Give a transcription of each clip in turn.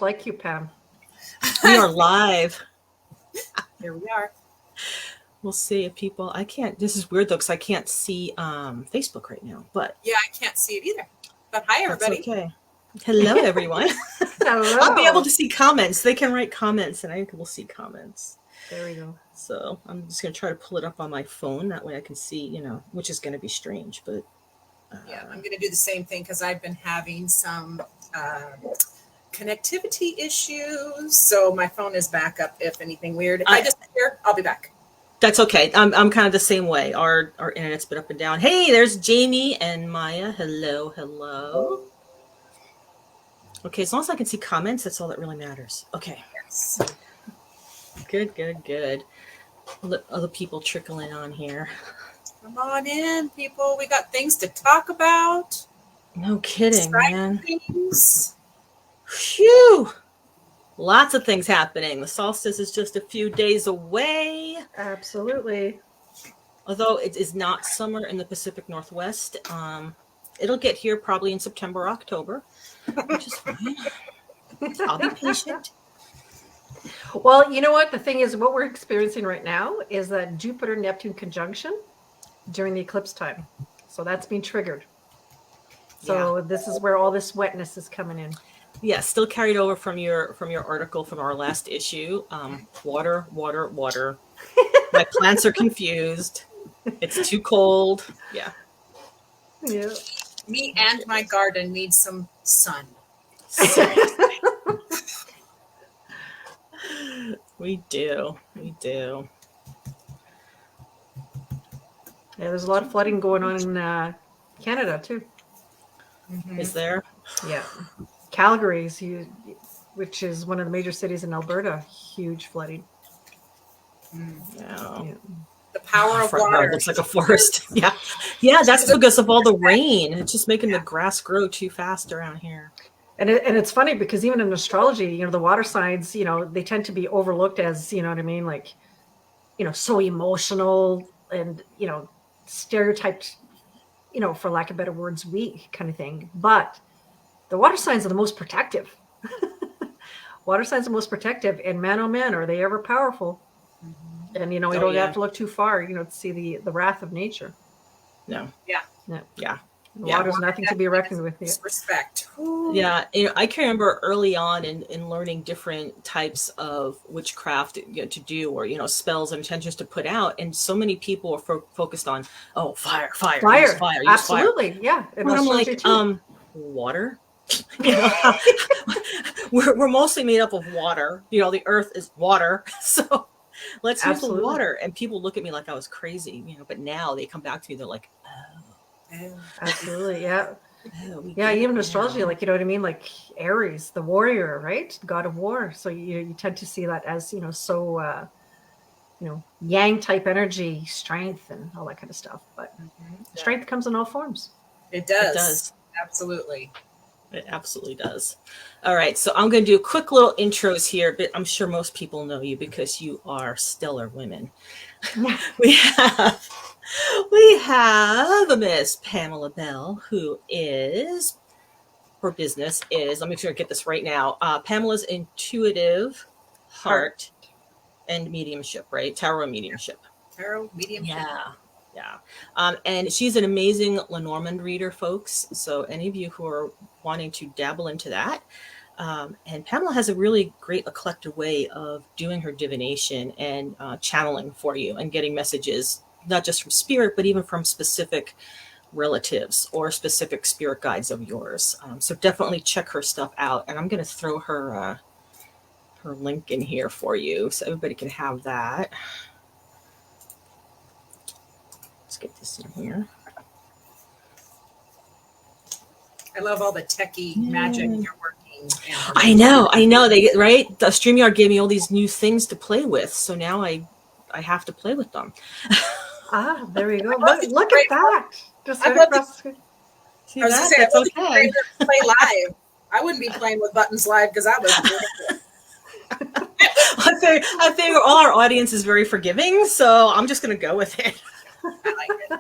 much like you, Pam. We are live. Here we are. We'll see if people, I can't, this is weird though, because I can't see Facebook right now, but. Yeah, I can't see it either. But hi, everybody. That's okay. Hello, everyone. Hello. I'll be able to see comments. They can write comments and I will see comments. There we go. So I'm just going to try to pull it up on my phone. That way I can see, you know, which is going to be strange, but. Yeah, I'm going to do the same thing because I've been having some connectivity issues. So my phone is back up if anything weird. If I just hear, I'll be back. That's okay. I'm kind of the same way. Our internet's been up and down. Hey, there's Jamie and Maya. Hello, hello. Okay, as long as I can see comments, that's all that really matters. Okay. Yes. Good, good, good. Let other people trickle in on here. Come on in, people. We got things to talk about. No kidding, man. Things. Phew. Lots of things happening. The solstice is just a few days away. Absolutely. Although it is not summer in the Pacific Northwest. It'll get here probably in September, October, which is fine. I'll be patient. Well, you know what? The thing is, what we're experiencing right now is that Jupiter-Neptune conjunction during the eclipse time. So that's being triggered. So This is where all this wetness is coming in. Yeah, still carried over from your article from our last issue. Water, water, water. My plants are confused. It's too cold. Yeah. Yeah. Me and my garden need some sun. We do. We do. Yeah, there's a lot of flooding going on in Canada too. Mm-hmm. Is there? Yeah. Calgary's huge, which is one of the major cities in Alberta, huge flooding. Yeah. The power of water. Looks like a forest. Yeah. Yeah, that's because of all the rain. It's just making the grass grow too fast around here. And it's funny because even in astrology, you know, the water signs, you know, they tend to be overlooked as, you know what I mean? Like, you know, so emotional and, you know, stereotyped, you know, for lack of better words, weak kind of thing. But the water signs are the most protective. Water signs are the most protective. And man, oh man, are they ever powerful? Mm-hmm. And, you know, you don't have to look too far, you know, to see the wrath of nature. No. Yeah. No. Yeah. Water's nothing to be reckoned with. Respect. Yeah, you know, I can remember early on in learning different types of witchcraft, you know, to do, or, you know, spells and intentions to put out, and so many people are focused on, oh, fire, use fire, absolutely, yeah. And I'm like, water. You know, we're mostly made up of water. You know, the earth is water, so let's use the water. And people look at me like I was crazy, you know. But now they come back to me, they're like, oh. Absolutely, yeah. Yeah, even astrology, like, you know what I mean? Like Aries, the warrior, right? God of war. So you tend to see that as, you know, so, you know, yang type energy, strength and all that kind of stuff. But strength comes in all forms. It does. It does. Absolutely. It absolutely does. All right, so I'm going to do quick little intros here, but I'm sure most people know you because you are stellar women. We have Miss Pamela Bell, who is, her business is, let me make sure I get this right now, Pamela's Intuitive Heart and Mediumship, right? Tarot Mediumship. Tarot Mediumship. Yeah. And she's an amazing Lenormand reader, folks. So any of you who are wanting to dabble into that, and Pamela has a really great eclectic way of doing her divination and channeling for you and getting messages, not just from spirit, but even from specific relatives or specific spirit guides of yours. So definitely check her stuff out. And I'm going to throw her link in here for you so everybody can have that. Let's get this in here. I love all the techie magic you're working. I know. They right. The StreamYard gave me all these new things to play with, so now I have to play with them. There you go. Look at that. Just right across. I was going to say, I would play live. I wouldn't be playing with buttons live because I was. I figure all our audience is very forgiving, so I'm just going to go with it. I like it.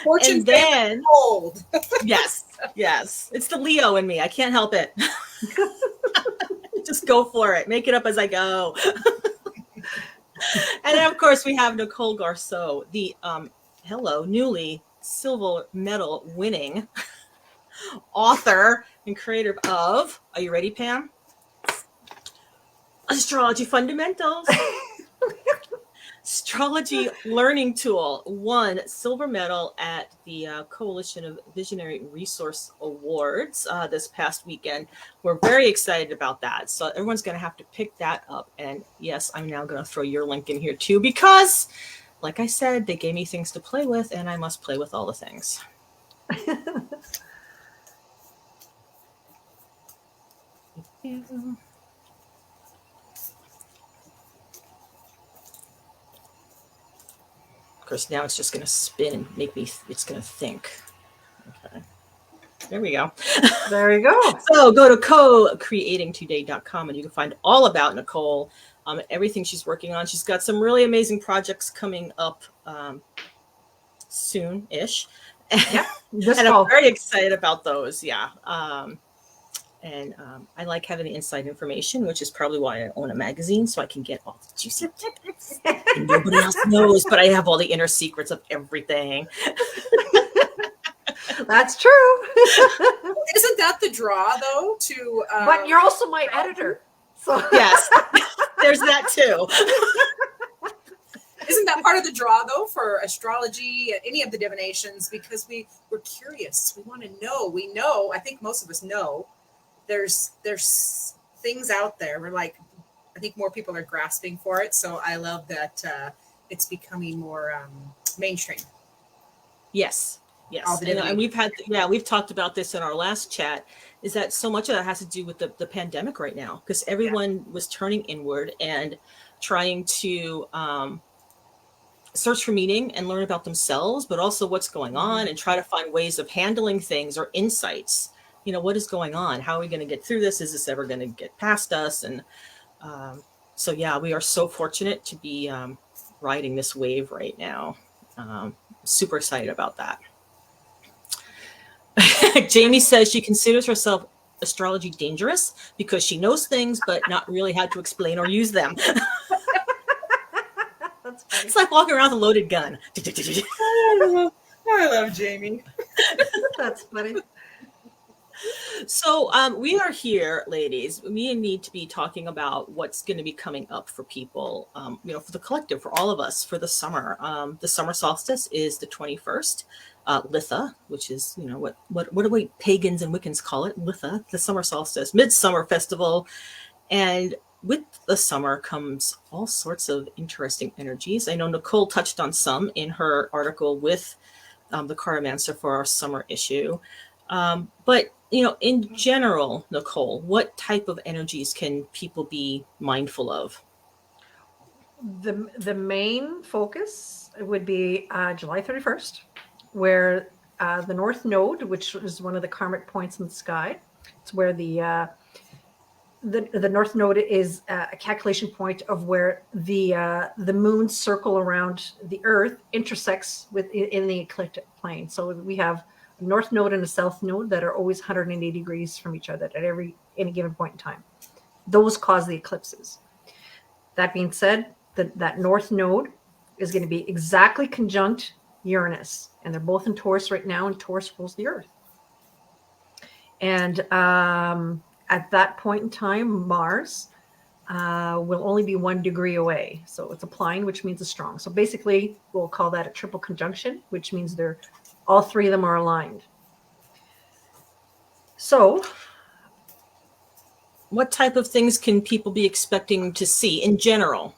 Fortune and then old. Yes. It's the Leo in me. I can't help it. Just go for it. Make it up as I go. And then, of course, we have Nicole Garceau, the newly silver medal winning author and creator of, are you ready, Pam? Astrology Fundamentals. Astrology learning tool, won silver medal at the Coalition of Visionary Resource Awards this past weekend. We're very excited about that. So everyone's going to have to pick that up. And yes, I'm now going to throw your link in here too, because like I said, they gave me things to play with and I must play with all the things. Thank you. Of course, now it's just going to spin and make me, it's going to think. Okay. There we go. There you go. So go to co-creatingtoday.com and you can find all about Nicole, everything she's working on. She's got some really amazing projects coming up soon-ish. Yeah, and I'm very excited about those. Yeah. I like having the inside information, which is probably why I own a magazine, so I can get all the juicy tidbits. And nobody else knows, but I have all the inner secrets of everything. That's true. Isn't that the draw, though? But you're also my editor. So yes, there's that too. Isn't that part of the draw, though, for astrology, any of the divinations? Because we're curious. We want to know. We know. I think most of us know. There's things out there. We're like, I think more people are grasping for it. So I love that it's becoming more mainstream. Yes. And we've talked about this in our last chat, is that so much of that has to do with the pandemic right now, because everyone was turning inward and trying to search for meaning and learn about themselves, but also what's going on and try to find ways of handling things or insights. You know, what is going on? How are we going to get through this? Is this ever going to get past us? And so, yeah, we are so fortunate to be riding this wave right now. Super excited about that. Jamie says she considers herself astrology dangerous because she knows things, but not really how to explain or use them. That's funny. It's like walking around with a loaded gun. I love Jamie. That's funny. So we are here, ladies. We need to be talking about what's going to be coming up for people, for the collective, for all of us, for the summer. The summer solstice is the 21st. Litha, which is, what do we pagans and Wiccans call it? Litha, the summer solstice, midsummer festival. And with the summer comes all sorts of interesting energies. I know Nicole touched on some in her article with the Cartomancer for our summer issue. But in general, Nicole, what type of energies can people be mindful of? The main focus would be July 31st, where the North Node, which is one of the karmic points in the sky, it's where the North Node is a calculation point of where the moon's circle around the Earth intersects in the ecliptic plane. So we have a North Node and a South Node that are always 180 degrees from each other at any given point in time. Those cause the eclipses. That being said, that North Node is going to be exactly conjunct Uranus, and they're both in Taurus right now, and Taurus rules the Earth. And at that point in time, Mars will only be 1 degree away. So it's applying, which means it's strong. So basically, we'll call that a triple conjunction, which means all three of them are aligned. So what type of things can people be expecting to see in general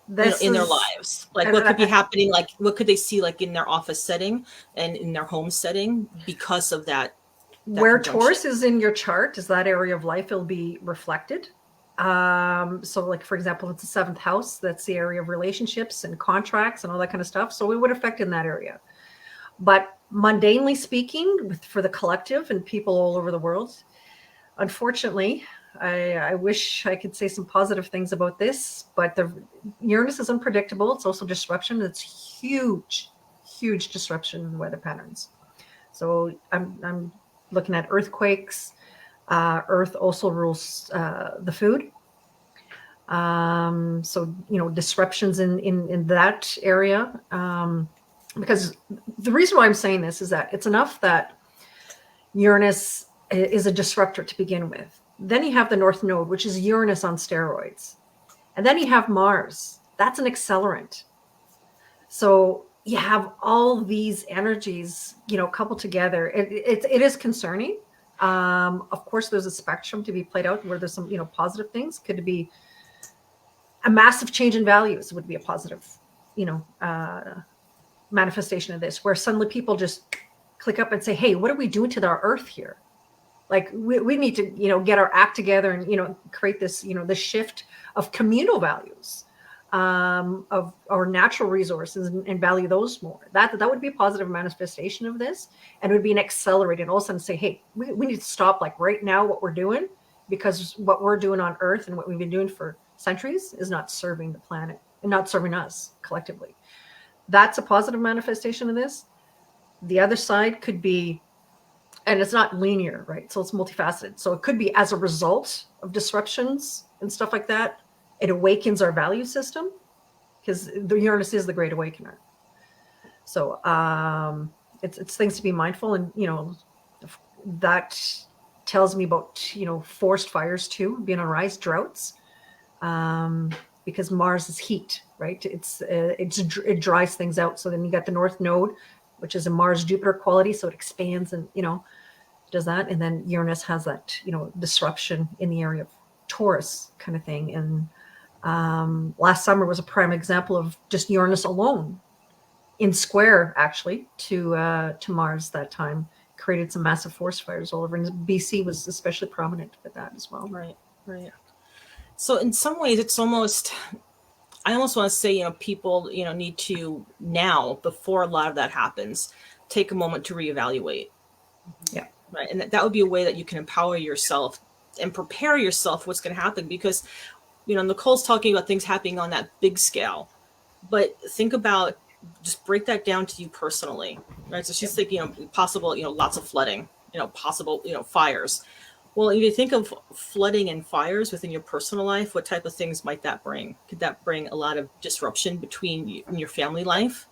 in their lives? Like what could be happening? Like what could they see like in their office setting and in their home setting because of that? Where Taurus is in your chart is that area of life will be reflected. So like, for example, it's the 7th house. That's the area of relationships and contracts and all that kind of stuff. So it would affect in that area. But mundanely speaking, for the collective and people all over the world, unfortunately, I wish I could say some positive things about this, but the Uranus is unpredictable. It's also disruption. It's huge disruption in weather patterns. So I'm looking at earthquakes, Earth also rules the food. So, disruptions in that area. Because the reason why I'm saying this is that it's enough that Uranus is a disruptor to begin with. Then you have the North Node, which is Uranus on steroids. And then you have Mars. That's an accelerant. So you have all these energies, coupled together. It is concerning. Of course, there's a spectrum to be played out where there's some, positive things. Could be a massive change in values would be a positive, manifestation of this, where suddenly people just click up and say, hey, what are we doing to our Earth here? Like we need to, get our act together and, create this, this shift of communal values, of our natural resources and value those more. That would be a positive manifestation of this. And it would be an accelerator, and all of a sudden say, hey, we need to stop like right now what we're doing, because what we're doing on Earth and what we've been doing for centuries is not serving the planet and not serving us collectively. That's a positive manifestation of this. The other side could be, and it's not linear, right? So it's multifaceted. So it could be as a result of disruptions and stuff like that, it awakens our value system, because the Uranus is the great awakener. So it's things to be mindful. And, that tells me about, forest fires too, being on rise, droughts, because Mars is heat, right? It dries things out. So then you got the North Node, which is a Mars-Jupiter quality. So it expands and, does that. And then Uranus has that, disruption in the area of Taurus kind of thing. And last summer was a prime example of just Uranus alone in square, actually, to Mars that time, created some massive forest fires all over. And BC was especially prominent with that as well. Right. So in some ways, it's almost, I almost want to say, people, need to now, before a lot of that happens, take a moment to reevaluate. Yeah. Right. And that would be a way that you can empower yourself and prepare yourself what's going to happen. Because, Nicole's talking about things happening on that big scale, but think about, just break that down to you personally, right? So she's thinking, possible, lots of flooding, possible, fires. Well, if you think of flooding and fires within your personal life, what type of things might that bring? Could that bring a lot of disruption between you and your family life?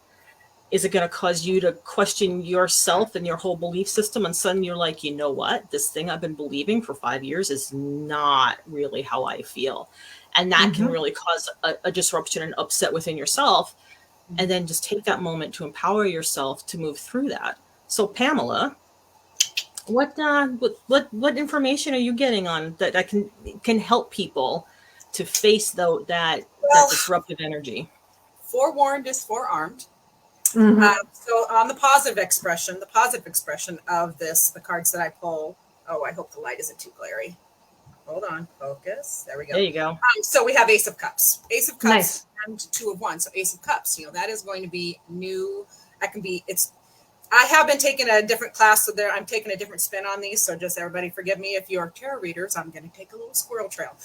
Is it going to cause you to question yourself and your whole belief system? And suddenly you're like, you know what? This thing I've been believing for 5 years is not really how I feel. And that can really cause a disruption and upset within yourself. And then just take that moment to empower yourself to move through that. So Pamela, what information are you getting on that can help people to face that disruptive energy? Forewarned is forearmed. So on the positive expression of this, the cards that I pull. Oh, I hope the light isn't too glary. Hold on, focus. There we go. There you go. So we have Ace of Cups. Ace of Cups. Nice. And Two of Wands. So Ace of Cups. That is going to be new. That can be. I have been taking a different class, so I'm taking a different spin on these. So just everybody forgive me if you're tarot readers. I'm going to take a little squirrel trail.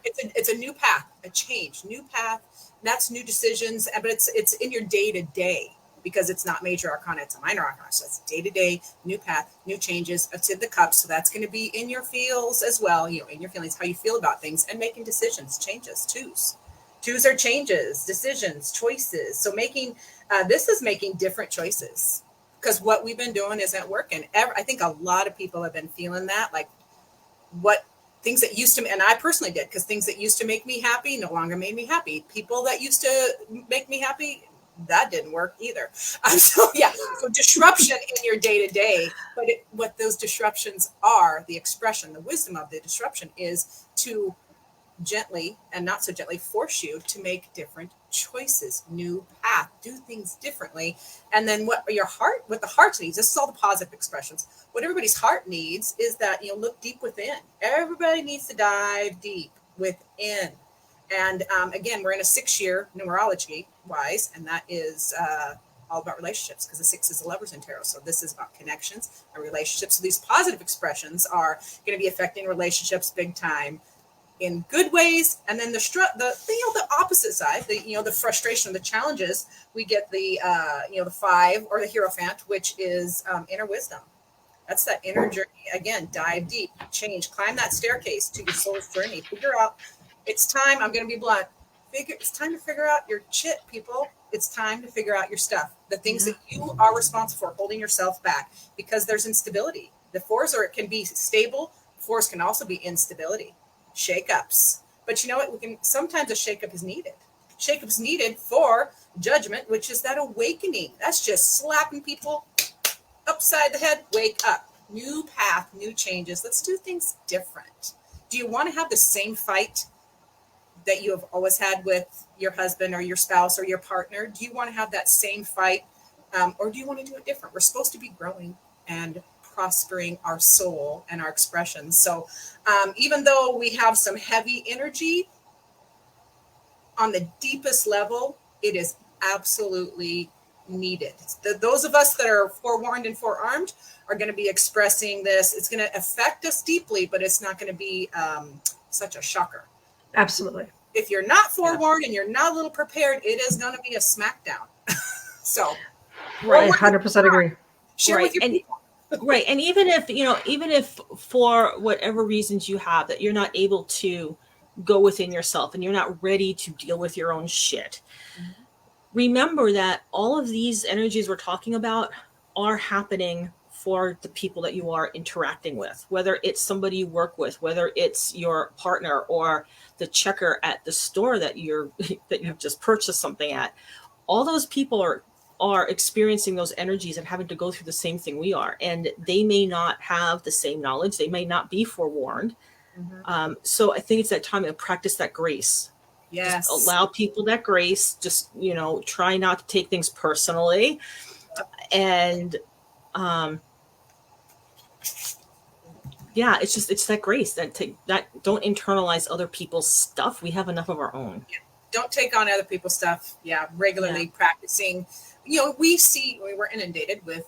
It's a new path, a change, new path. That's new decisions, but it's in your day to day, because it's not major arcana, it's a minor arcana. So it's day to day, new path, new changes. It's in the cups, so that's going to be in your feels as well. In your feelings, how you feel about things, and making decisions, changes, twos are changes, decisions, choices. So this is making different choices, because what we've been doing isn't working. I think a lot of people have been feeling that, like what things that used to, and I personally did, because things that used to make me happy no longer made me happy. People that used to make me happy, that didn't work either. So disruption in your day to day. But what those disruptions are, the expression, the wisdom of the disruption is to gently and not so gently force you to make different choices, new path, do things differently. And then what the heart needs, this is all the positive expressions. What everybody's heart needs is that, look deep within. Everybody needs to dive deep within. And again, we're in a 6-year numerology wise, and that is all about relationships, because the 6 is the lovers in tarot. So this is about connections and relationships. So these positive expressions are going to be affecting relationships big time, in good ways. And then the opposite side, the frustration, the challenges, we get the 5 or the Hierophant, which is inner wisdom. That's that inner journey. Again, dive deep, change, climb that staircase to your soul's journey. Figure out, it's time, I'm going to be blunt. It's time to figure out your shit, people. It's time to figure out your stuff. The things that you are responsible for, holding yourself back, because there's instability. The fours it can be stable. Fours can also be instability, shakeups. But you know what? Sometimes a shakeup is needed. Shakeup's needed for judgment, which is that awakening. That's just slapping people upside the head. Wake up. New path, new changes. Let's do things different. Do you want to have the same fight that you have always had with your husband or your spouse or your partner? Do you want to have that same fight, or do you want to do it different? We're supposed to be growing and prospering our soul and our expressions. So even though we have some heavy energy, on the deepest level, it is absolutely needed. Those of us that are forewarned and forearmed are going to be expressing this. It's going to affect us deeply, but it's not going to be such a shocker. Absolutely. If you're not forewarned and you're not a little prepared, it is going to be a smackdown. So, right, 100% agree. Share with your people. Right, and even if for whatever reasons you have that you're not able to go within yourself and you're not ready to deal with your own shit, remember that all of these energies we're talking about are happening for the people that you are interacting with, whether it's somebody you work with, whether it's your partner or the checker at the store that you've just purchased something at. All those people are experiencing those energies and having to go through the same thing we are, and they may not have the same knowledge. They may not be forewarned. So I think it's that time to practice that grace. Yes. Just allow people that grace. Just, try not to take things personally. And it's that grace that don't internalize other people's stuff. We have enough of our own. Yeah. Don't take on other people's stuff. Regularly practicing. We're inundated with,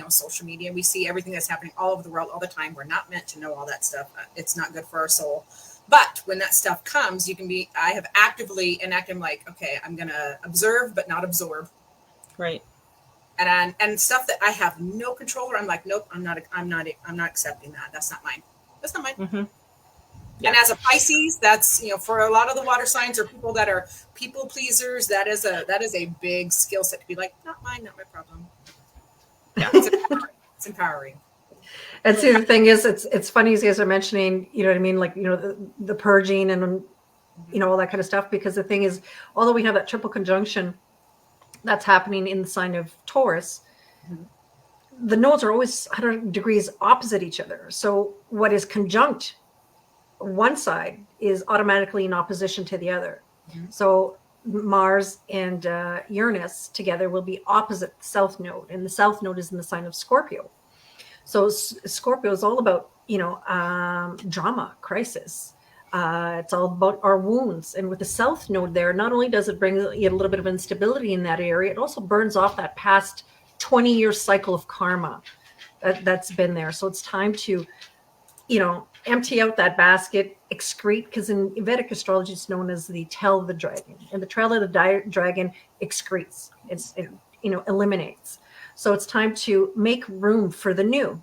social media. We see everything that's happening all over the world all the time. We're not meant to know all that stuff. It's not good for our soul. But when that stuff comes, I have actively enacted, like, okay, I'm going to observe, but not absorb. Right. And stuff that I have no control over, I'm like, nope, I'm not accepting that. That's not mine. That's not mine. Mm-hmm. Yeah. And as a Pisces, that's, for a lot of the water signs or people that are people pleasers, that is a big skill set to be like, not mine, not my problem. Yeah, it's empowering. And see, the thing is, it's funny as you guys are mentioning, you know what I mean? Like, the purging and, all that kind of stuff, because the thing is, although we have that triple conjunction that's happening in the sign of Taurus, the nodes are always 100 degrees opposite each other. So what is conjunct one side is automatically in opposition to the other. So Mars and Uranus together will be opposite the south node, and the south node is in the sign of Scorpio. So Scorpio is all about, drama, crisis. It's all about our wounds. And with the south node there, not only does it bring you a little bit of instability in that area, it also burns off that past 20-year cycle of karma that's been there. So it's time to, empty out that basket, excrete, because in Vedic astrology, it's known as the tail of the dragon. And the trail of the dragon excretes, it eliminates. So it's time to make room for the new.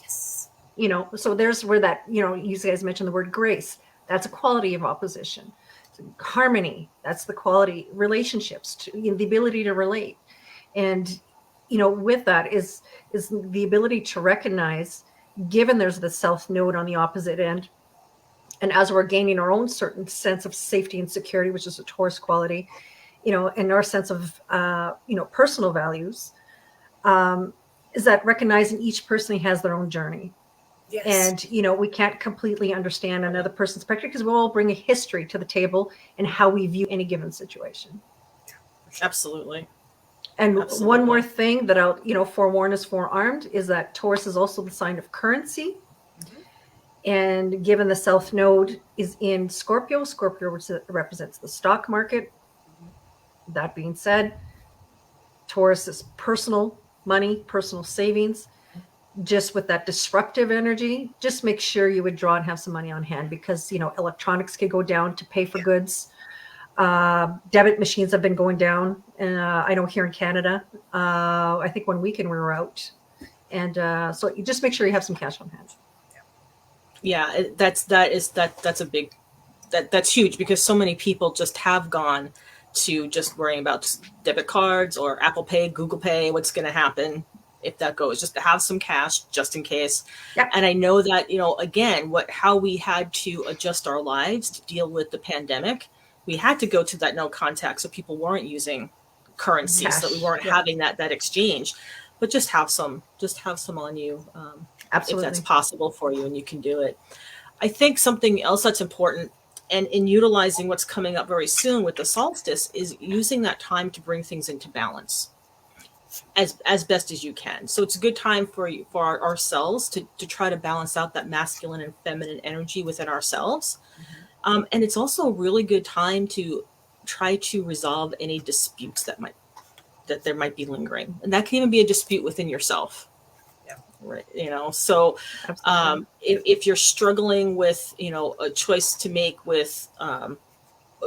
Yes. So there's where that, you guys mentioned the word grace. That's a quality of opposition. Harmony, that's the quality. Relationships, the ability to relate. And, with that is the ability to recognize, given there's the south node on the opposite end, and as we're gaining our own certain sense of safety and security, which is a Taurus quality, and our sense of, personal values, is that recognizing each person has their own journey. Yes. And, we can't completely understand another person's perspective because we all bring a history to the table and how we view any given situation. Absolutely. And Absolutely. one more thing that I'll, forewarn is forearmed, is that Taurus is also the sign of currency. And given the south node is in Scorpio, which represents the stock market. That being said, Taurus is personal money, personal savings. Just with that disruptive energy, just make sure you withdraw and have some money on hand, because, electronics could go down to pay for goods. Debit machines have been going down. I know here in Canada, I think one weekend we were out And so you just make sure you have some cash on hand. Yeah, that's huge, because so many people just have gone to just worrying about just debit cards or Apple Pay, Google Pay, what's going to happen if that goes, just to have some cash just in case. Yep. And I know that, again, how we had to adjust our lives to deal with the pandemic, we had to go to that no contact, so people weren't using currency, Cash. so that we weren't having that exchange. But just have some on you, Absolutely. if that's possible for you and you can do it. I think something else that's important, and in utilizing what's coming up very soon with the solstice, is using that time to bring things into balance as best as you can. So it's a good time for ourselves to try to balance out that masculine and feminine energy within ourselves. Mm-hmm. And it's also a really good time to try to resolve any disputes that there might be lingering. And that can even be a dispute within yourself. Right. So if you're struggling with, a choice to make with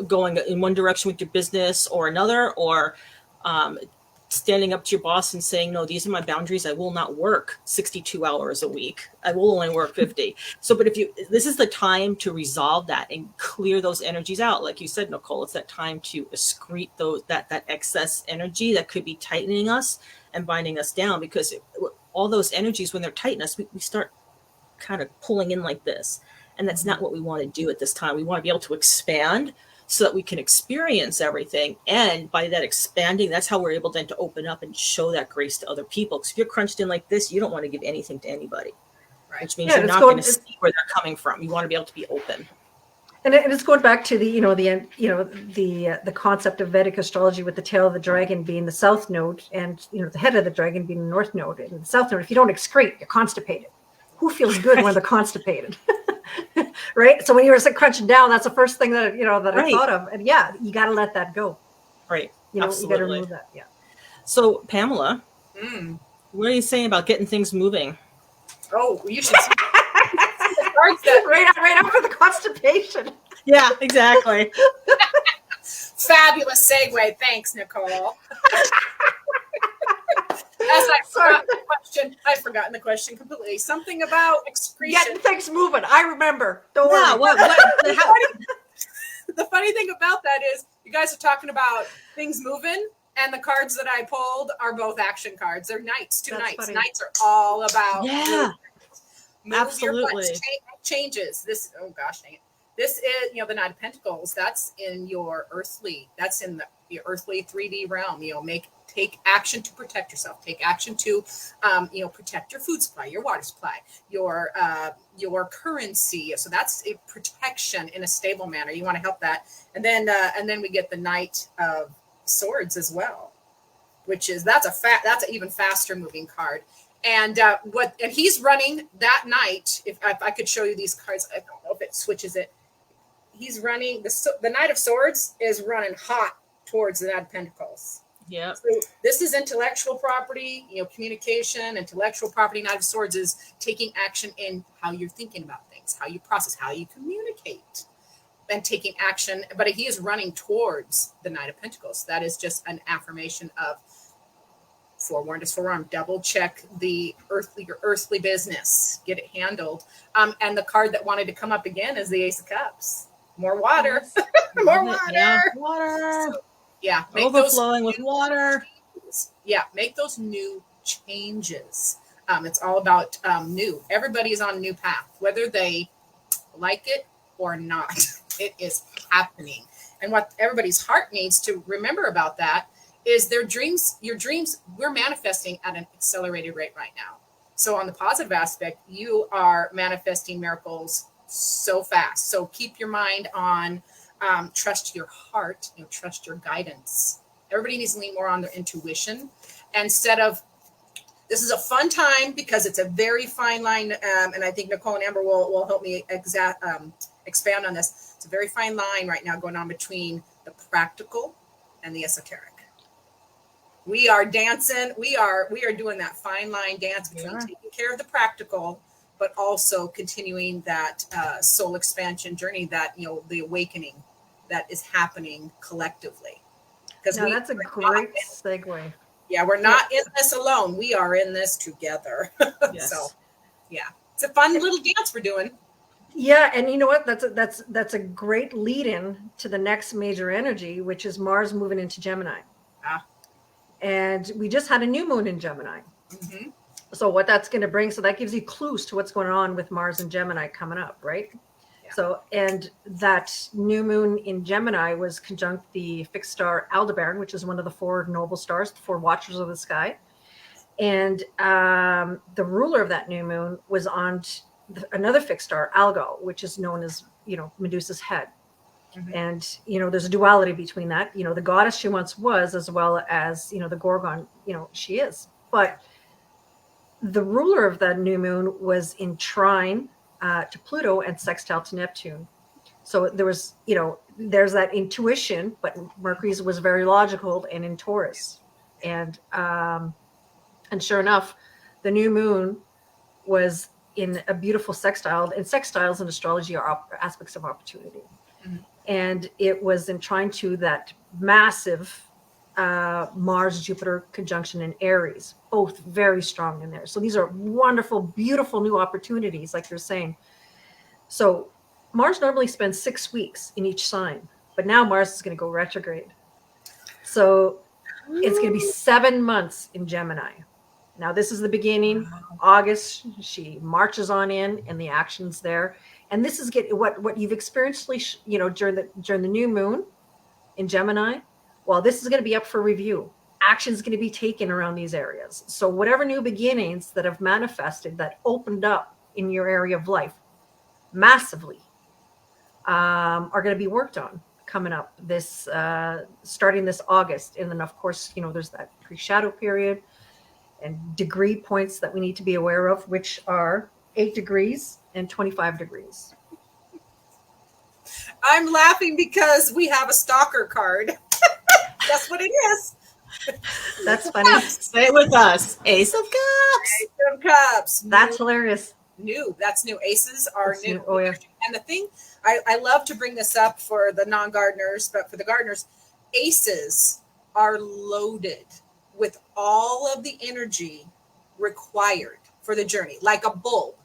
going in one direction with your business or another, or standing up to your boss and saying, no, these are my boundaries. I will not work 62 hours a week. I will only work 50. So, but this is the time to resolve that and clear those energies out. Like you said, Nicole, it's that time to excrete that excess energy that could be tightening us and binding us down, because all those energies, when they're tightening us, we start kind of pulling in like this. And that's not what we want to do at this time. We want to be able to expand so that we can experience everything. And by that expanding, that's how we're able then to open up and show that grace to other people. Because if you're crunched in like this, you don't want to give anything to anybody, right? Which means you're not going to see where they're coming from. You want to be able to be open. And it's going back to the concept of Vedic astrology, with the tail of the dragon being the south node, and the head of the dragon being the north node. And the south node, if you don't excrete, you're constipated. Who feels good when they're constipated? Right? So when you were crunching down, that's the first thing that I thought of. And yeah, you got to let that go. Right. Absolutely. You got to remove that. Yeah. So Pamela, what are you saying about getting things moving? Oh, you should see right after the constipation. Yeah, exactly. Fabulous segue. Thanks, Nicole. I've forgotten the question completely. Something about excretion. Getting things moving. I remember. Don't worry. The funny thing about that is, you guys are talking about things moving, and the cards that I pulled are both action cards. They're knights. That's knights. Funny. Knights are all about absolutely changes. This, oh gosh dang it. This is, the Knight of Pentacles. That's in your earthly. That's in your earthly 3D realm. Take action to protect yourself. Take action to, protect your food supply, your water supply, your currency. So that's a protection in a stable manner. You want to help that. And then we get the Knight of Swords as well, that's an even faster moving card. And he's running that knight. If I could show you these cards, I don't know if it switches it. He's running the Knight of Swords is running hot towards the Knight of Pentacles. Yeah. So this is intellectual property, communication, intellectual property. Knight of Swords is taking action in how you're thinking about things, how you process, how you communicate, and taking action. But he is running towards the Knight of Pentacles. That is just an affirmation of forewarned is forearmed. Double check your earthly business. Get it handled. And the card that wanted to come up again is the Ace of Cups. More water. More water. Yeah, water. So, yeah. Overflowing with water. Yeah. Make those new changes. It's all about new. Everybody's on a new path, whether they like it or not. It is happening. And what everybody's heart needs to remember about that is your dreams, we're manifesting at an accelerated rate right now. So on the positive aspect, you are manifesting miracles so fast. So keep your mind on, trust your heart, trust your guidance. Everybody needs to lean more on their intuition instead of, this is a fun time because it's a very fine line. And I think Nicole and Amber will help me expand on this. It's a very fine line right now going on between the practical and the esoteric. We are dancing. We are doing that fine line dance between taking care of the practical, but also continuing that soul expansion journey, that the awakening that is happening collectively. Because that's a great segue. Yeah, we're not in this alone. We are in this together. Yes. So, yeah, it's a fun little dance we're doing. Yeah, and you know what? That's a great lead-in to the next major energy, which is Mars moving into Gemini. And we just had a new moon in Gemini. Mm-hmm. So what that's going to bring, so that gives you clues to what's going on with Mars and Gemini coming up, right? Yeah. So, and that new moon in Gemini was conjunct the fixed star Aldebaran, which is one of the 4 noble stars, the 4 watchers of the sky. And the ruler of that new moon was on another fixed star, Algol, which is known as, Medusa's head. Mm-hmm. And, there's a duality between that, the goddess she once was, as well as, the Gorgon, she is. But the ruler of the new moon was in trine to Pluto and sextile to Neptune. So there was, there's that intuition, but Mercury's was very logical and in Taurus. And sure enough, the new moon was in a beautiful sextile, and sextiles in astrology are aspects of opportunity. Mm-hmm. And it was in trine to that massive Mars-Jupiter conjunction in Aries, both very strong in there. So these are wonderful, beautiful new opportunities, like you're saying. So Mars normally spends 6 weeks in each sign, but now Mars is going to go retrograde. So it's going to be 7 months in Gemini. Now this is the beginning. August, she marches on in, and the action's there. And this is what you've experienced, during the new moon in Gemini. Well, this is going to be up for review. Action is going to be taken around these areas. So whatever new beginnings that have manifested, that opened up in your area of life massively, are going to be worked on coming up this starting this August. And then, of course, there's that pre-shadow period and degree points that we need to be aware of, which are 8 degrees and 25 degrees. I'm laughing because we have a stalker card. That's what it is. That's funny. Say it with us. Ace of Cups. Ace of Cups. That's hilarious. New. That's new. Aces are new. Oh, yeah. And the thing, I love to bring this up for the non-gardeners, but for the gardeners, aces are loaded with all of the energy required for the journey, like a bulb.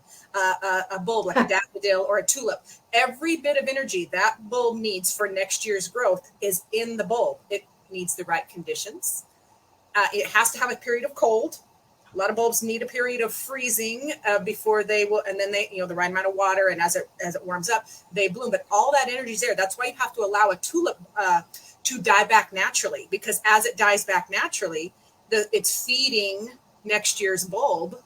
A bulb, like a daffodil or a tulip. Every bit of energy that bulb needs for next year's growth is in the bulb. It needs the right conditions. It has to have a period of cold. A lot of bulbs need a period of freezing before they will, and then they, the right amount of water, and as it warms up, they bloom. But all that energy is there. That's why you have to allow a tulip to die back naturally, because as it dies back naturally, it's feeding next year's bulb.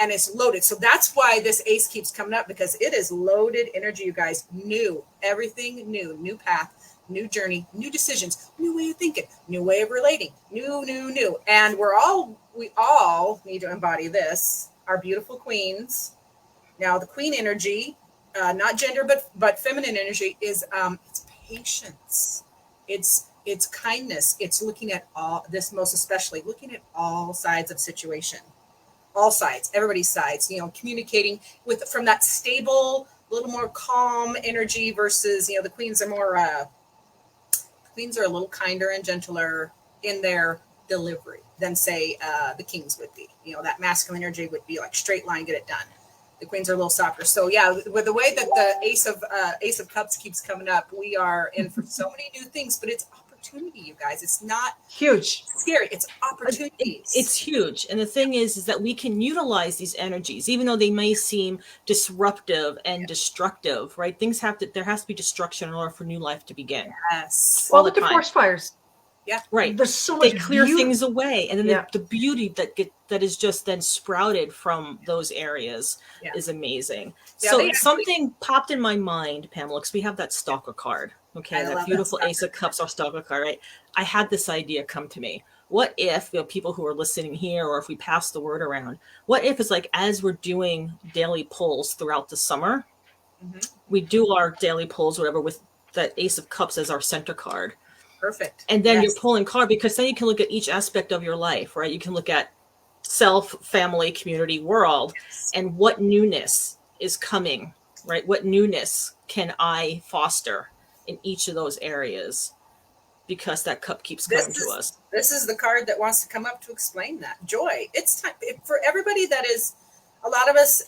And it's loaded. So that's why this ace keeps coming up, because it is loaded energy, you guys. New, everything new path, new journey, new decisions, new way of thinking, new way of relating, new. And we all need to embody this. Our beautiful queens. Now the queen energy, not gender, but feminine energy is it's patience. It's kindness. It's looking at all this, most especially looking at all sides of situation. All sides, everybody's sides, communicating from that stable, a little more calm energy versus, the queens are more, a little kinder and gentler in their delivery than say the kings would be. That masculine energy would be like straight line, get it done. The queens are a little softer. So yeah, with the way that the Ace of Cups keeps coming up, we are in for so many new things, but it's opportunity, you guys. It's not huge, scary. It's opportunities. It's huge. And the thing is that we can utilize these energies, even though they may seem disruptive and destructive, right? There has to be destruction in order for new life to begin. Yes. Well, look at forest fires. Yeah. Right. There's so much they clear things away. And then the beauty that is just then sprouted from those areas is amazing. Yeah, so something popped in my mind, Pamela, because we have that stalker card. Okay, that beautiful Ace of Cups, our stalker card, right? I had this idea come to me. What if, people who are listening here, or if we pass the word around, what if it's like, as we're doing daily pulls throughout the summer, we do our daily pulls, whatever, with that Ace of Cups as our center card. Perfect. And then you're pulling card, because then you can look at each aspect of your life, right? You can look at self, family, community, world, and what newness is coming, right? What newness can I foster in each of those areas? because that cup keeps coming to us. This is the card that wants to come up to explain that. Joy. It's time for everybody that is, a lot of us,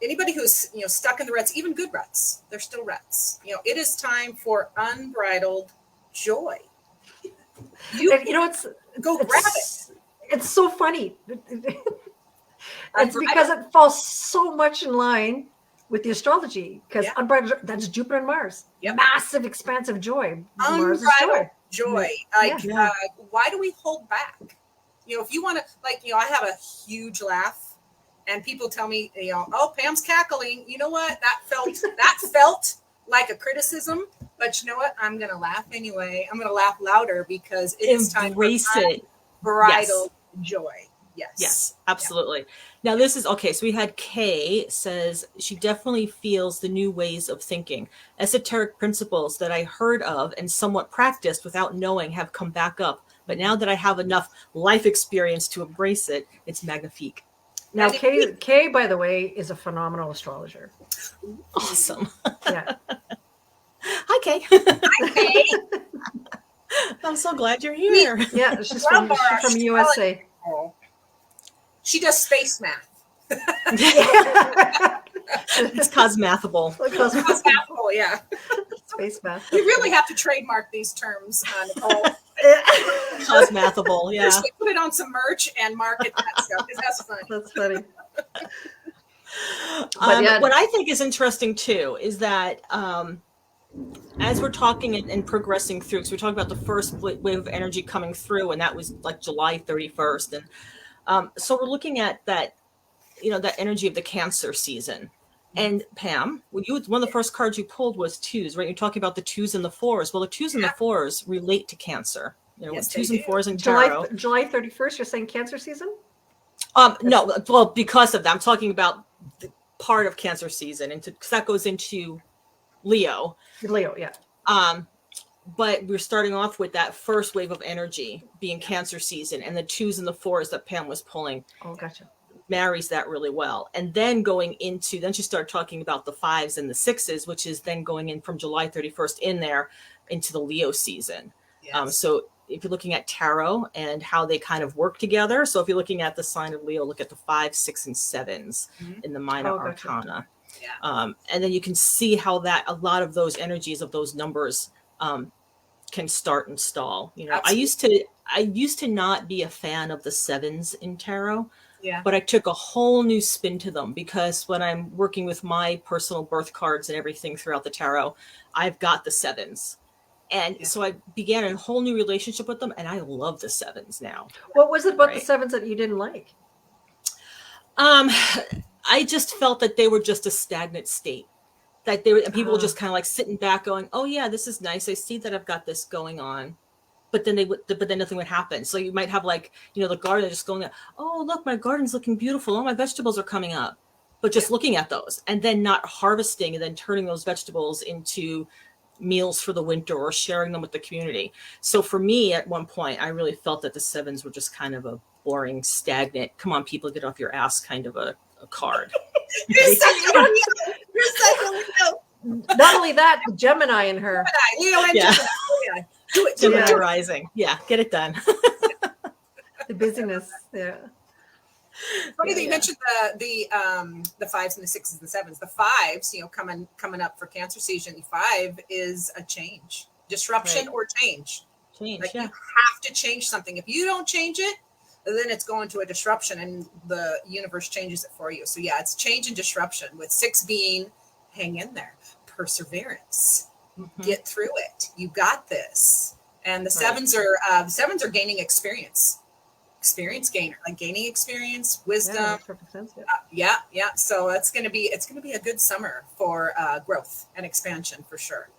anybody who's, stuck in the ruts, even good ruts, they're still ruts. It is time for unbridled joy. It's grab it. It's so funny. It's because it falls so much in line with the astrology, because unbridled, that's Jupiter and Mars. Yep. Massive, expansive joy. Mars is Unbridled joy. Yeah. Why do we hold back? If you want to, I have a huge laugh, and people tell me, oh, Pam's cackling. You know what? That felt like a criticism, but you know what? I'm going to laugh anyway. I'm going to laugh louder because it's time for unbridled joy. Yes, absolutely. Yeah. Now this is okay. So we had Kay says she definitely feels the new ways of thinking. Esoteric principles that I heard of and somewhat practiced without knowing have come back up. But now that I have enough life experience to embrace it, it's magnifique. Now, Kay, by the way, is a phenomenal astrologer. Awesome. Yeah. Hi, Kay. Hi, Kay. I'm so glad you're here. Yeah, she's from USA. She does space math. It's cosmathable. Cosmathable, yeah. Space math. You really have to trademark these terms, Nicole. Cosmathable, yeah. Just put it on some merch and market that stuff, because that's funny. That's funny. What I think is interesting too is that as we're talking and progressing through, so we're talking about the first wave of energy coming through, and that was like July 31st, and so we're looking at that, that energy of the Cancer season. And Pam, one of the first cards you pulled was twos, right? You're talking about the twos and the fours. Well, the twos and the fours relate to Cancer. Yes, twos and fours in tarot. July 31st, you're saying Cancer season? No, well, because of that, I'm talking about the part of Cancer season, and because that goes into Leo. Leo, yeah. But we're starting off with that first wave of energy being Cancer season, and the twos and the fours that Pam was pulling. Oh, gotcha. Marries that really well. And then then she started talking about the fives and the sixes, which is then going in from July 31st in there into the Leo season. Yes. So if you're looking at tarot and how they kind of work together, so if you're looking at the sign of Leo, look at the 5, 6, and 7s in the minor arcana. Yeah. And then you can see how that a lot of those energies of those numbers can start and stall. Absolutely. I used to not be a fan of the 7s in tarot. Yeah. But I took a whole new spin to them, because when I'm working with my personal birth cards and everything throughout the tarot, I've got the 7s. And so I began a whole new relationship with them, and I love the 7s now. What was it about the 7s that you didn't like? I just felt that they were just a stagnant state. That they were, and people were just kind of like sitting back going, oh yeah, this is nice. I see that I've got this going on. But then nothing would happen. So you might have the garden just going, oh, look, my garden's looking beautiful. All my vegetables are coming up. But just looking at those and then not harvesting and then turning those vegetables into meals for the winter or sharing them with the community. So for me, at one point, I really felt that the 7s were just kind of a boring, stagnant, come on, people, get off your ass kind of a card. You're Not only that, Gemini in her. Leo and Gemini. Do it. Gemini rising. Yeah, get it done. The busyness. Yeah. Funny that you mentioned the 5s and the 6s and the 7s. The 5s, coming up for Cancer season. 5 is a change, disruption or change. You have to change something. If you don't change it, then it's going to a disruption, and the universe changes it for you. So yeah, it's change and disruption. With 6 being, hang in there, perseverance. Get through it. You got this. And the 7s are gaining experience gainer, like gaining experience, wisdom. Yeah, perfect sense. Yeah. So it's gonna be a good summer for growth and expansion for sure.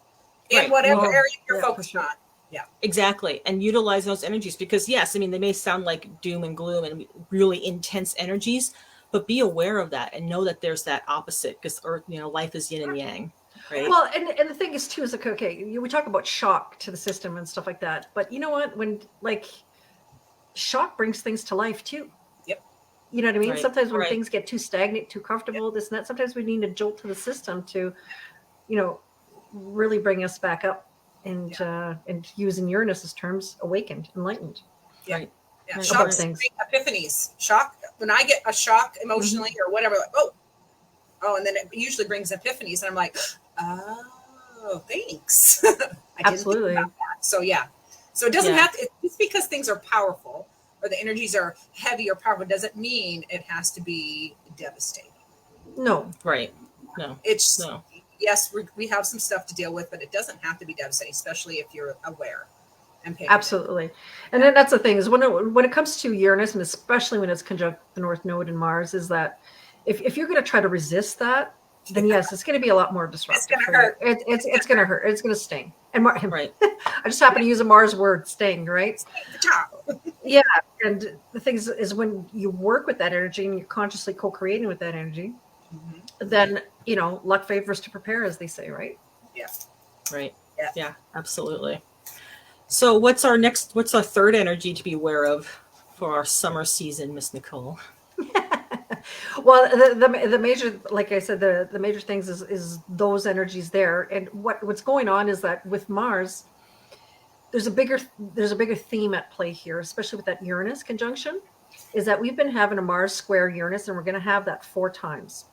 In whatever area you're focused on. Yeah, exactly. And utilize those energies, because yes, they may sound like doom and gloom and really intense energies, but be aware of that and know that there's that opposite, because life is yin and yang. Right. Well, and the thing is too, is like, okay, we talk about shock to the system and stuff like that, but you know what? When shock brings things to life too. Yep. You know what I mean? Right. Sometimes when things get too stagnant, too comfortable, this and that, sometimes we need a jolt to the system to, really bring us back up. and using Uranus's terms, awakened, enlightened. Yeah. Right. Yeah. Right. Shocks, Things. epiphanies. Shock. When I get a shock emotionally or whatever, like, oh, and then it usually brings epiphanies, and I'm like, oh, thanks. I Absolutely. didn't think about that. So yeah. So it doesn't Yeah. have to. Just because things are powerful or the energies are heavy or powerful doesn't mean it has to be devastating. No. Right. No. It's No. yes, we have some stuff to deal with, but it doesn't have to be devastating, especially if you're aware and paying Absolutely. And then that's the thing is when it comes to Uranus, and especially when it's conjunct the North Node and Mars, is that if you're going to try to resist that, then yes, it's going to be a lot more disruptive. It's gonna hurt. It's going to hurt. It's going to sting. And Right. I just happen to use a Mars word, sting, right? The top. Yeah. And the thing is when you work with that energy and you're consciously co-creating with that energy, then, luck favors to prepare, as they say, right? Yeah. Right. Yeah. Yeah, absolutely. So what's our third energy to be aware of for our summer season, Miss Nicole? Well, the major, like I said, the major things is those energies there. And what's going on is that with Mars, there's a bigger theme at play here, especially with that Uranus conjunction, is that we've been having a Mars square Uranus, and we're going to have that 4 times.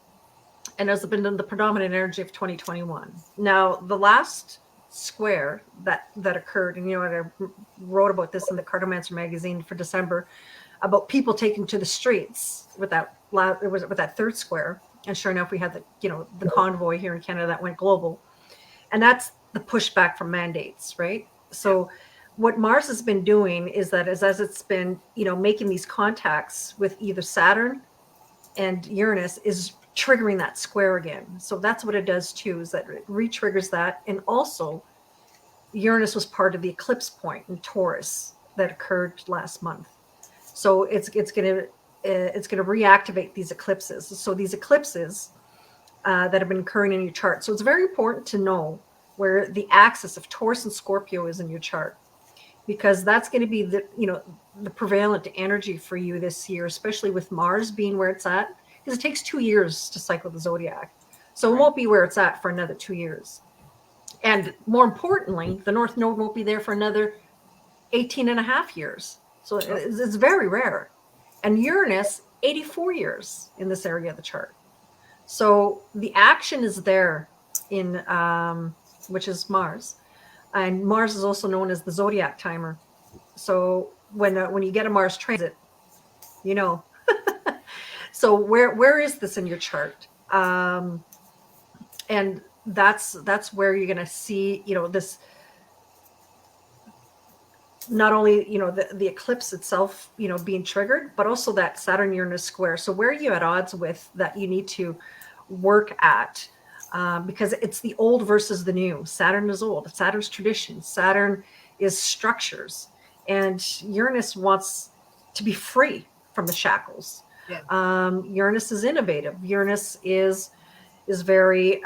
And has been the predominant energy of 2021. Now, the last square that occurred, and I wrote about this in the Cartomancer Magazine for December, about people taking to the streets with that third square. And sure enough, we had the convoy here in Canada that went global, and that's the pushback from mandates, right? So, what Mars has been doing is that as it's been making these contacts with either Saturn and Uranus, is triggering that square again. So that's what it does too, is that it re-triggers that. And also Uranus was part of the eclipse point in Taurus that occurred last month. So it's going to reactivate these eclipses. So these eclipses that have been occurring in your chart. So it's very important to know where the axis of Taurus and Scorpio is in your chart, because that's going to be the prevalent energy for you this year, especially with Mars being where it's at. Because it takes 2 years to cycle the zodiac. So it won't be where it's at for another 2 years. And more importantly, the North Node won't be there for another 18 and a half years. So it's very rare. And Uranus, 84 years in this area of the chart. So the action is there in, which is Mars. And Mars is also known as the zodiac timer. So when you get a Mars transit, So where is this in your chart? And that's where you're going to see, this, not only, the eclipse itself, being triggered, but also that Saturn Uranus square. So where are you at odds with that you need to work at? Because it's the old versus the new. Saturn is old. Saturn's tradition. Saturn is structures. And Uranus wants to be free from the shackles. Yeah. Uranus is innovative. Uranus is very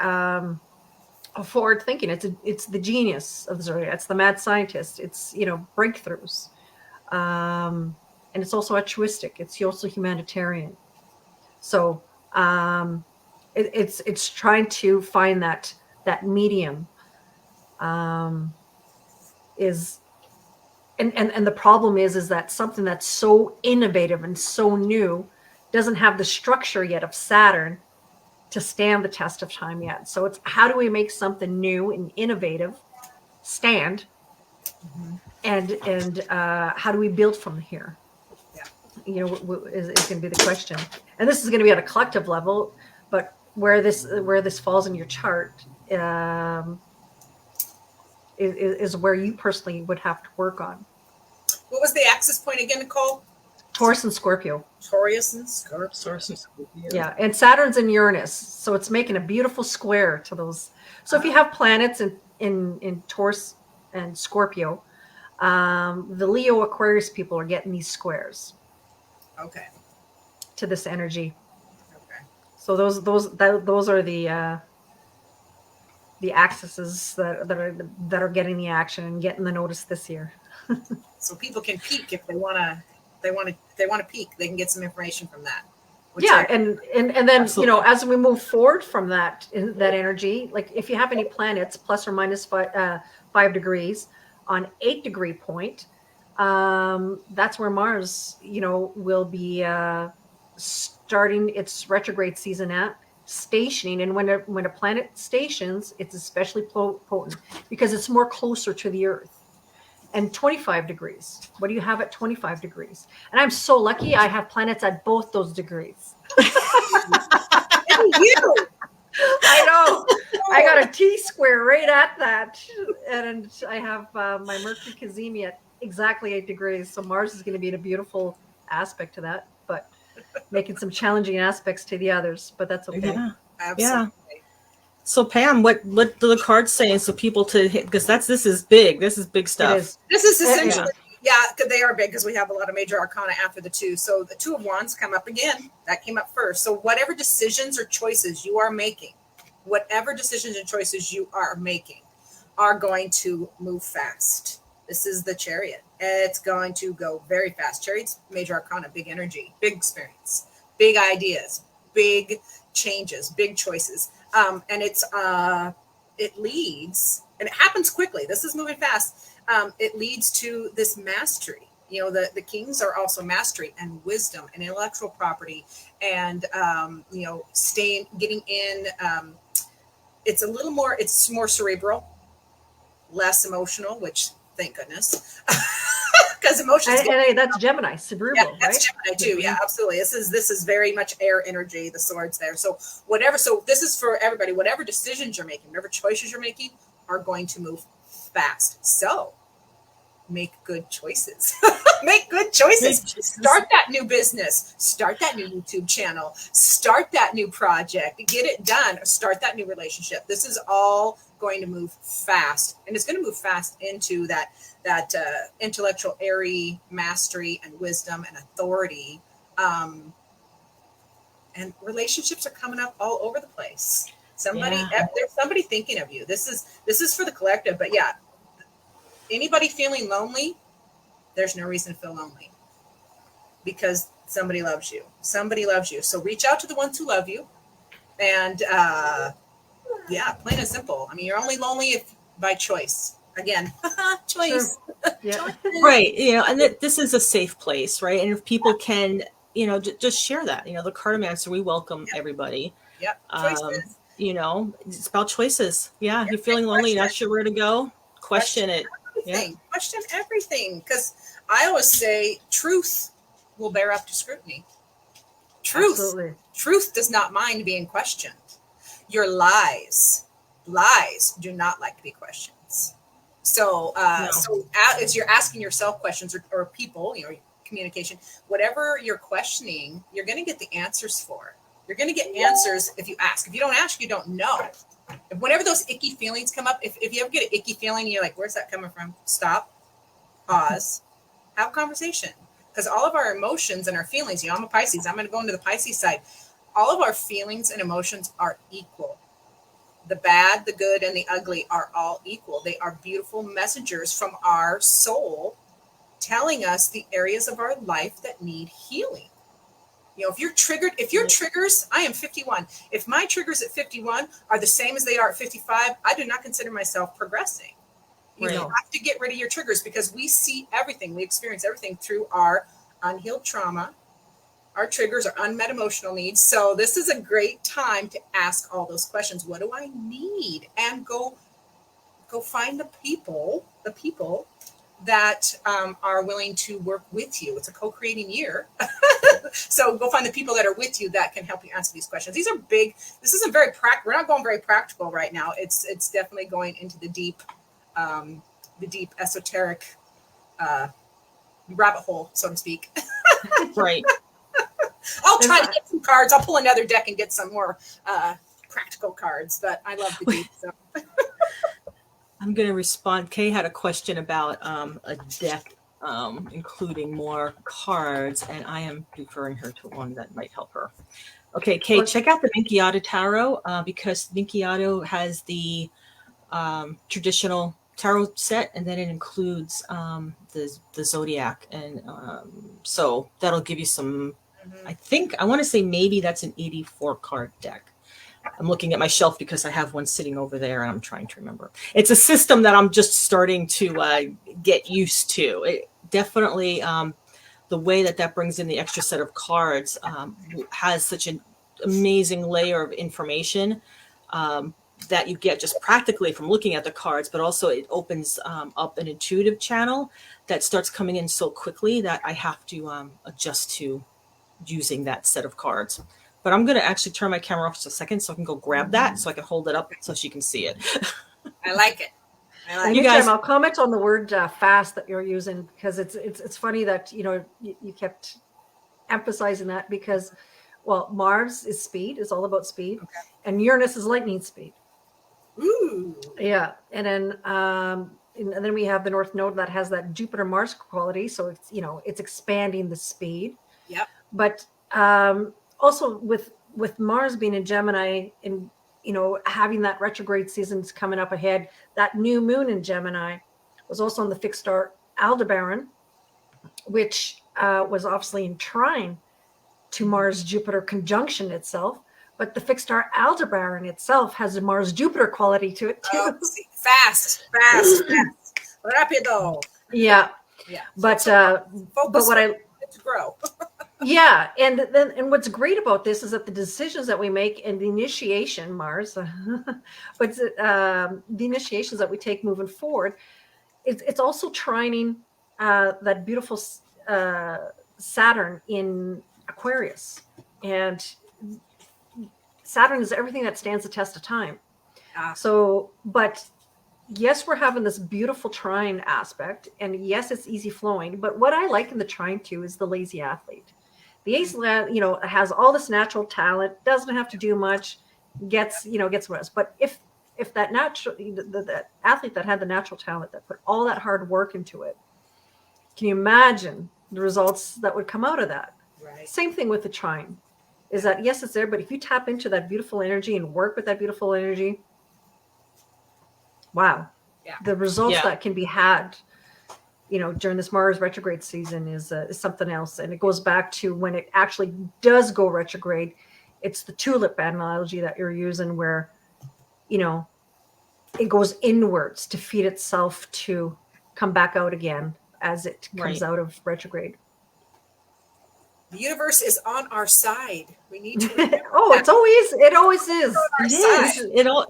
forward thinking. It's the genius of the zodiac. It's the mad scientist. It's breakthroughs, and it's also altruistic. It's also humanitarian. So it's trying to find that medium. And the problem is that something that's so innovative and so new doesn't have the structure yet of Saturn to stand the test of time yet. So it's how do we make something new and innovative stand, and how do we build from here? Yeah. Is going to be the question. And this is going to be at a collective level, but where this falls in your chart is where you personally would have to work on. What was the axis point again, Nicole? Taurus and Scorpio. Taurus and Scorpio. Yeah, and Saturn's in Uranus, so it's making a beautiful square to those. So if you have planets in Taurus and Scorpio, the Leo Aquarius people are getting these squares. Okay. To this energy. Okay. So those are the axes that are getting the action and getting the notice this year. So people can peek if they want to peek. They can get some information from that. Yeah, and then Absolutely. as we move forward from that energy, like if you have any planets plus or minus 5 degrees on 8-degree point, that's where Mars will be starting its retrograde season at stationing. And when a planet stations, it's especially potent because it's more closer to the Earth. And 25 degrees. What do you have at 25 degrees? And I'm so lucky I have planets at both those degrees. You. I know. I got a T-square right at that. And I have my Mercury Cazimi at exactly 8 degrees. So Mars is going to be in a beautiful aspect to that, but making some challenging aspects to the others. But that's okay. Yeah. Absolutely. So Pam, what do the cards saying so people to hit, because this is big. This is big stuff. It is. This is essentially, yeah, they are big because we have a lot of major arcana after the 2. So the 2 of Wands come up again. That came up first. So whatever decisions or choices you are making, are going to move fast. This is the Chariot. It's going to go very fast. Chariot's major arcana, big energy, big experience, big ideas, big changes, big choices. And it leads, and it happens quickly. This is moving fast. It leads to this mastery. The kings are also mastery and wisdom and intellectual property and, getting in. It's more cerebral, less emotional, which thank goodness. Because emotions. And that's Gemini, cerebral, yeah, that's right? Gemini too. Yeah, absolutely. This is very much air energy. The swords there. So whatever. So this is for everybody. Whatever decisions you're making, whatever choices you're making, are going to move fast. So make good choices. Make good choices. Start that new business. Start that new YouTube channel. Start that new project. Get it done. Start that new relationship. This is all going to move fast, and it's going to move fast into that intellectual airy mastery and wisdom and authority. And relationships are coming up all over the place. There's somebody thinking of you. This is for the collective, but yeah, anybody feeling lonely, there's no reason to feel lonely because somebody loves you. Somebody loves you. So reach out to the ones who love you. And plain and simple. I mean, you're only lonely if by choice. Again, choice. Sure. Yeah. Right. And this is a safe place, right? And if people can, just share that. The Cartomancer, we welcome everybody. Yep. Choices. It's about choices. Yeah. You're feeling lonely, you're not sure where to go. Question it. Everything. Yeah. Question everything. Because I always say truth will bear up to scrutiny. Truth does not mind being questioned. Your lies do not like to be questioned. So, so as you're asking yourself questions or people, communication, whatever you're questioning, you're going to get the answers for. You're going to get answers if you ask. If you don't ask, you don't know. Whenever those icky feelings come up, if you ever get an icky feeling, you're like, where's that coming from? Stop, pause, have a conversation. Because all of our emotions and our feelings, I'm a Pisces. I'm going to go into the Pisces side. All of our feelings and emotions are equal. The bad, the good, and the ugly are all equal. They are beautiful messengers from our soul telling us the areas of our life that need healing. If you're triggered, if your triggers, I am 51. If my triggers at 51 are the same as they are at 55, I do not consider myself progressing. You have to get rid of your triggers because we see everything. We experience everything through our unhealed trauma, our triggers, our unmet emotional needs. So this is a great time to ask all those questions. What do I need? And go find the people that are willing to work with you. It's a co-creating year. So go find the people that are with you that can help you answer these questions. These are big. This isn't very practical. We're not going very practical right now. It's definitely going into the deep esoteric rabbit hole, so to speak. Right. I'll try to get some cards. I'll pull another deck and get some more practical cards, but I love the deep. So. I'm going to respond. Kay had a question about a deck, including more cards, and I am referring her to one that might help her. Okay, Kay, check out the Vinkiato Tarot because Vinkiato has the traditional tarot set, and then it includes the zodiac, and so that'll give you some I want to say maybe that's an 84 card deck. I'm looking at my shelf because I have one sitting over there and I'm trying to remember. It's a system that I'm just starting to get used to. It definitely, the way that brings in the extra set of cards has such an amazing layer of information that you get just practically from looking at the cards, but also it opens up an intuitive channel that starts coming in so quickly that I have to adjust to using that set of cards. But I'm going to actually turn my camera off just a second so I can go grab that so I can hold it up so she can see it. I like it. You guys, I'll comment on the word fast that you're using, because it's funny that you kept emphasizing that, because Mars is speed, is all about speed, and Uranus is lightning speed. Ooh. Yeah, and then we have the North Node that has that Jupiter Mars quality, so it's expanding the speed. Yep. But also with Mars being in Gemini and having that retrograde seasons coming up ahead, that new moon in Gemini was also on the fixed star Aldebaran, which was obviously in trine to Mars Jupiter conjunction itself. But the fixed star Aldebaran itself has a Mars Jupiter quality to it too. Fast. Rapido. Yeah. But what I to grow. Yeah, and what's great about this is that the decisions that we make and the initiation, Mars, but the initiations that we take moving forward, it's also trining that beautiful Saturn in Aquarius, and Saturn is everything that stands the test of time. So, but yes, we're having this beautiful trine aspect, and yes, it's easy flowing. But what I like in the trine too is the lazy athlete. The ace, has all this natural talent, doesn't have to do much, gets rest. But if that that athlete that had the natural talent, that put all that hard work into it, can you imagine the results that would come out of that? Right. Same thing with the trine, is that yes, it's there, but if you tap into that beautiful energy and work with that beautiful energy, wow, the results that can be had during this Mars retrograde season is something else. And it goes back to when it actually does go retrograde. It's the tulip analogy that you're using, where, it goes inwards to feed itself to come back out again as it comes out of retrograde. The universe is on our side. We need to. It always is.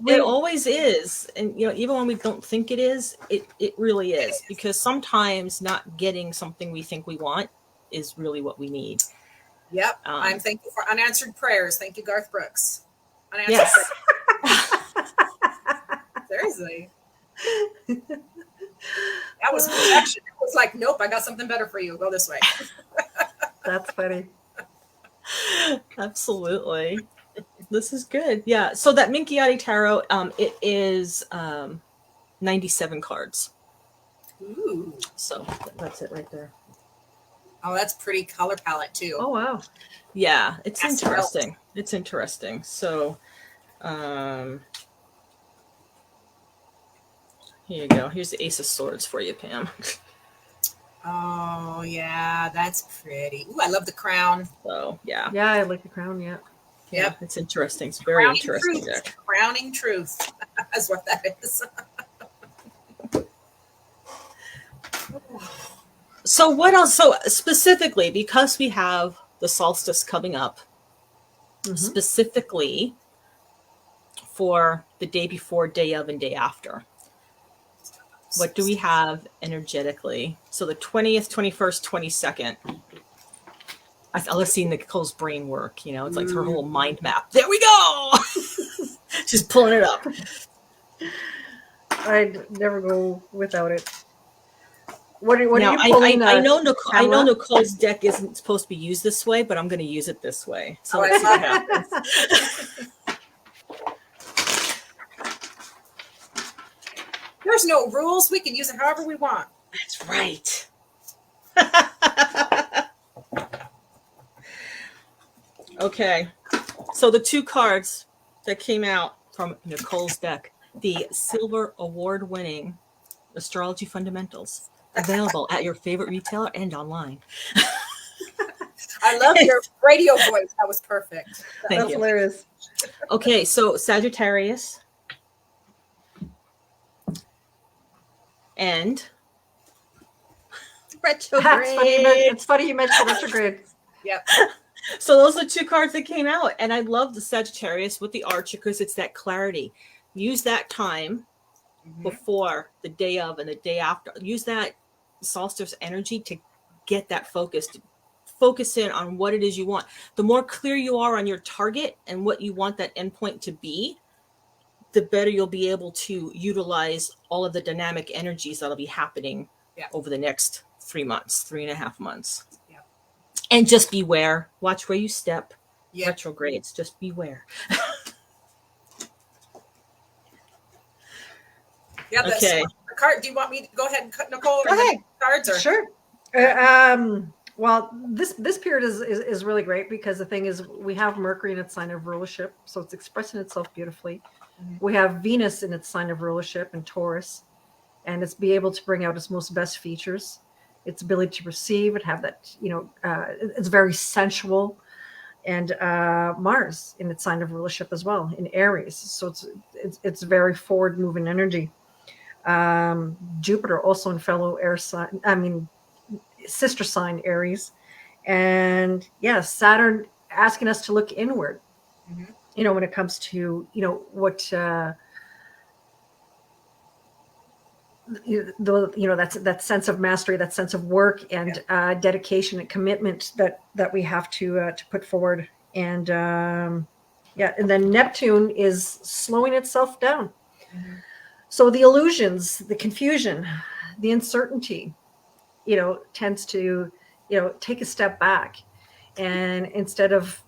It always is. And even when we don't think it is, it really is. Because sometimes not getting something we think we want is really what we need. Yep. I'm thankful for unanswered prayers. Thank you, Garth Brooks. Unanswered prayers. Seriously. That was protection. It was like, nope, I got something better for you. Go this way. That's funny. Absolutely. This is good. Yeah. So that Minchiati Tarot, it is 97 cards. Ooh. So that's it right there. Oh, that's pretty color palette too. Oh, wow. Yeah. It's That's interesting. It's interesting. So here you go. Here's the Ace of Swords for you, Pam. Oh, yeah, that's pretty. Ooh, I love the crown. So, yeah. Yeah, I like the crown, Yep. It's interesting. It's very interesting deck. Crowning truth. That's what that is. So what else? So specifically, because we have the solstice coming up, specifically for the day before, day of, and day after, what do we have energetically? So the 20th, 21st, 22nd. I love seeing Nicole's brain work. It's like her whole mind map. There we go. She's pulling it up. I'd never go without it. What are you pulling? I know Nicole's deck isn't supposed to be used this way, but I'm going to use it this way. So let's see what happens. There's no rules. We can use it however we want. That's right. Okay. So the two cards that came out from Nicole's deck, the Silver Award-winning Astrology Fundamentals, available at your favorite retailer and online. I love your radio voice. That was perfect. Thank That's you. hilarious. Okay, so Sagittarius and retrograde. It's funny you mentioned retrograde. Yep. So those are 2 cards that came out, and I love the Sagittarius with the Archer because it's that clarity. Use that time before the day of and the day after. Use that solstice energy to get that focused. Focus in on what it is you want. The more clear you are on your target and what you want that endpoint to be, the better you'll be able to utilize all of the dynamic energies that'll be happening over the next 3 months, 3.5 months. Yeah. And just beware. Watch where you step. Yeah. Retrogrades. Just beware. Yeah. Okay. The card. Do you want me to go ahead and cut Nicole? Go ahead. Cards or Sure. Well, this period is really great because the thing is we have Mercury in its sign of rulership, so it's expressing itself beautifully. We have Venus in its sign of rulership in Taurus, and it's be able to bring out its most best features, its ability to receive and have that, it's very sensual. And Mars in its sign of rulership as well in Aries, so it's very forward moving energy. Jupiter also in fellow air sign, sister sign Aries, and Saturn asking us to look inward. When it comes to what that sense of mastery, that sense of work and dedication and commitment that we have to put forward. And and then Neptune is slowing itself down. So the illusions, the confusion, the uncertainty, tends to, take a step back. And instead of,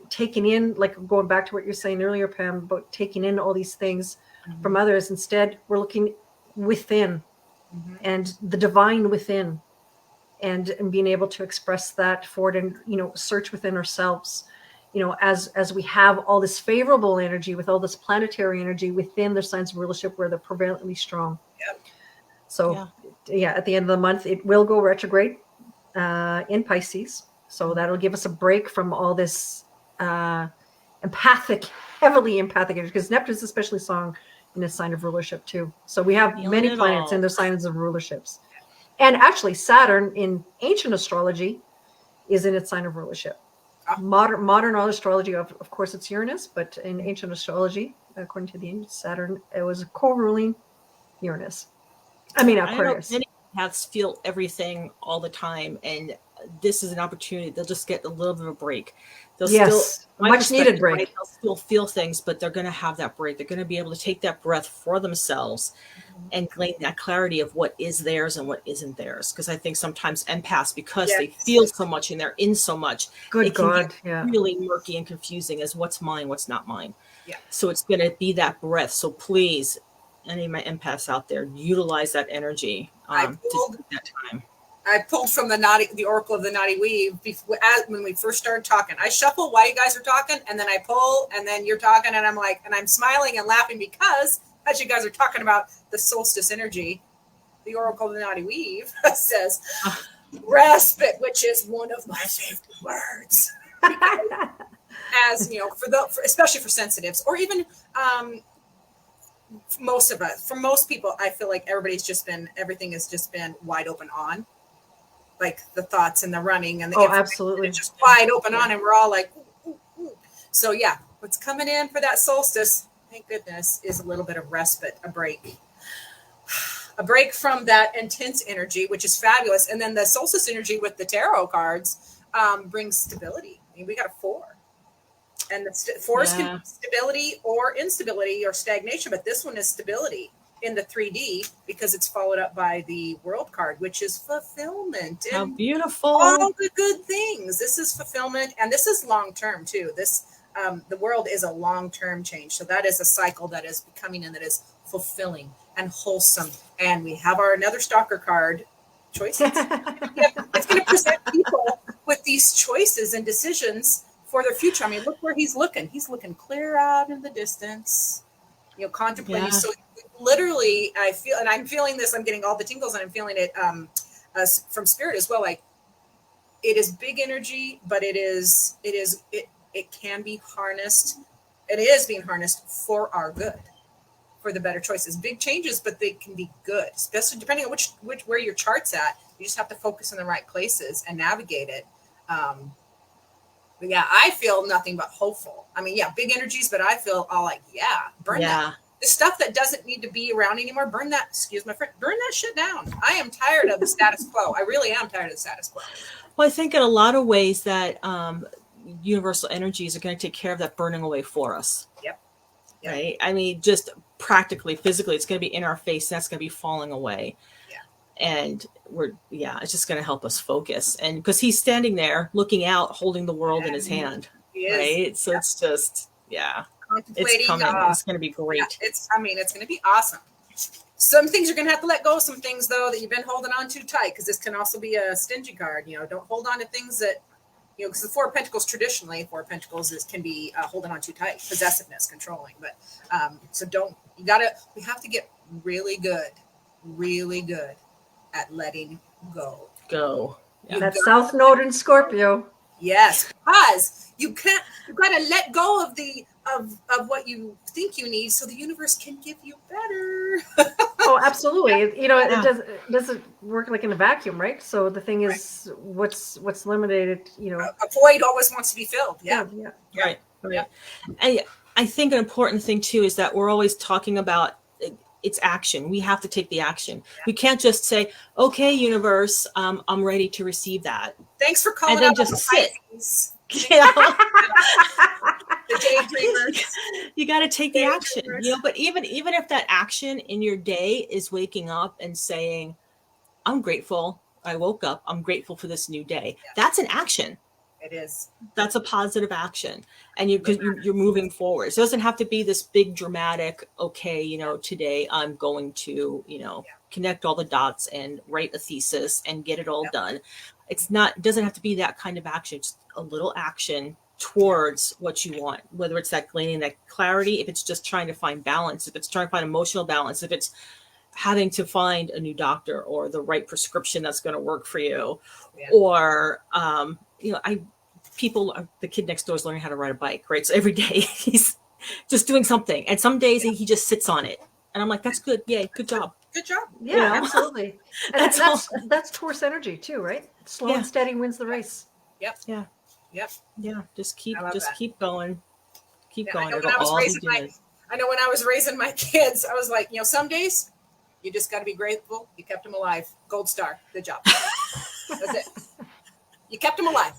taking in, like going back to what you're saying earlier, Pam, about taking in all these things from others, instead we're looking within and the divine within and being able to express that forward and, search within ourselves, as we have all this favorable energy with all this planetary energy within their signs of rulership where they're prevalently strong. Yep. So at the end of the month, it will go retrograde in Pisces. So that'll give us a break from all this heavily empathic energy, because Neptune is especially strong in its sign of rulership too. So we have many planets in their signs of rulerships. And actually Saturn in ancient astrology is in its sign of rulership. Modern astrology, of course, it's Uranus, but in ancient astrology, according to the ancient Saturn, it was co-ruling Uranus. Aquarius. Many paths feel everything all the time, and this is an opportunity. They'll just get a little bit of a break. They'll still much needed break. Right, they'll still feel things, but they're going to have that break. They're going to be able to take that breath for themselves and gain that clarity of what is theirs and what isn't theirs. Because I think sometimes empaths, because they feel so much and they're in so much, it can get really murky and confusing as what's mine, what's not mine. Yeah. So it's going to be that breath. So please, any of my empaths out there, utilize that energy to take that time. I pulled from the Oracle of the Naughty Weave when we first started talking. I shuffle while you guys are talking, and then I pull, and then you're talking, and I'm smiling and laughing because as you guys are talking about the solstice energy, the Oracle of the Naughty Weave says respite, which is one of my favorite words. As especially for sensitives, or even most of us, for most people, I feel like everything has just been wide open on. Like the thoughts and the running and the absolutely just wide open on, and we're all like, ooh, ooh, ooh. So what's coming in for that solstice, thank goodness, is a little bit of respite, a break from that intense energy, which is fabulous. And then the solstice energy with the tarot cards brings stability. I mean, we got a 4, and the 4s can be stability or instability or stagnation, but this one is stability in the 3D because it's followed up by the world card, which is fulfillment. How beautiful. All the good things. This is fulfillment, and this is long-term too. This, the world is a long-term change. So that is a cycle that is becoming and that is fulfilling and wholesome. And we have another stalker card, choices. It's going to present people with these choices and decisions for their future. I mean, look where he's looking. He's looking clear out in the distance, contemplating. Yeah. So literally, I'm feeling this. I'm getting all the tingles, and I'm feeling it from spirit as well. Like it is big energy, but it can be harnessed. It is being harnessed for our good, for the better choices. Big changes, but they can be good, especially depending on which where your chart's at. You just have to focus in the right places and navigate it. But yeah, I feel nothing but hopeful. I mean, yeah, big energies, but I feel all like, yeah, burn that. The stuff that doesn't need to be around anymore, burn that, excuse my friend, burn that shit down. I am tired of the status quo. I really am tired of the status quo. Well, I think in a lot of ways that universal energies are going to take care of that burning away for us. Yep. Right? I mean, just practically, physically, it's going to be in our face. That's going to be falling away. And it's just going to help us focus. And because he's standing there looking out, holding the world in his hand. Right. So it's just, it's coming. It's going to be great. Yeah, it's going to be awesome. Some things you're going to have to let go of, some things though that you've been holding on too tight, because this can also be a stingy card. Don't hold on to things that, because the Four of Pentacles, traditionally, Four of Pentacles can be holding on too tight, possessiveness, controlling. But so we have to get really good at letting go. Yeah. That's South Node in Scorpio. Yes, because you've got to let go of of what you think you need, so the universe can give you better. Oh, absolutely. It doesn't work like in a vacuum, right? So the thing is, what's limited, a void always wants to be filled. Yeah. Right. And I think an important thing too is that we're always talking about it's action. We have to take the action. We can't just say, okay, universe, I'm ready to receive that. Thanks for calling. And then just sit. The daydreamers. You got to take the action. But even if that action in your day is waking up and saying, I'm grateful I woke up, I'm grateful for this new day. That's an action. It is. That's a positive action. And you're moving forward. So it doesn't have to be this big dramatic, okay, today I'm going to, connect all the dots and write a thesis and get it all done. It doesn't have to be that kind of action. It's a little action towards what you want, whether it's that gaining that clarity, if it's just trying to find balance, if it's trying to find emotional balance, if it's having to find a new doctor or the right prescription that's going to work for you, or, the kid next door is learning how to ride a bike, right? So every day he's just doing something. And some days he just sits on it. And I'm like, that's good. Yay. Good job. Good job. Yeah, absolutely. And that's Taurus energy too, right? Slow and steady wins the race. Yep. Yeah. Yep. Yeah. Just keep going. Keep I going. know when I was raising my kids, I was like, some days you just got to be grateful. You kept them alive. Gold star. Good job. That's it. You kept them alive.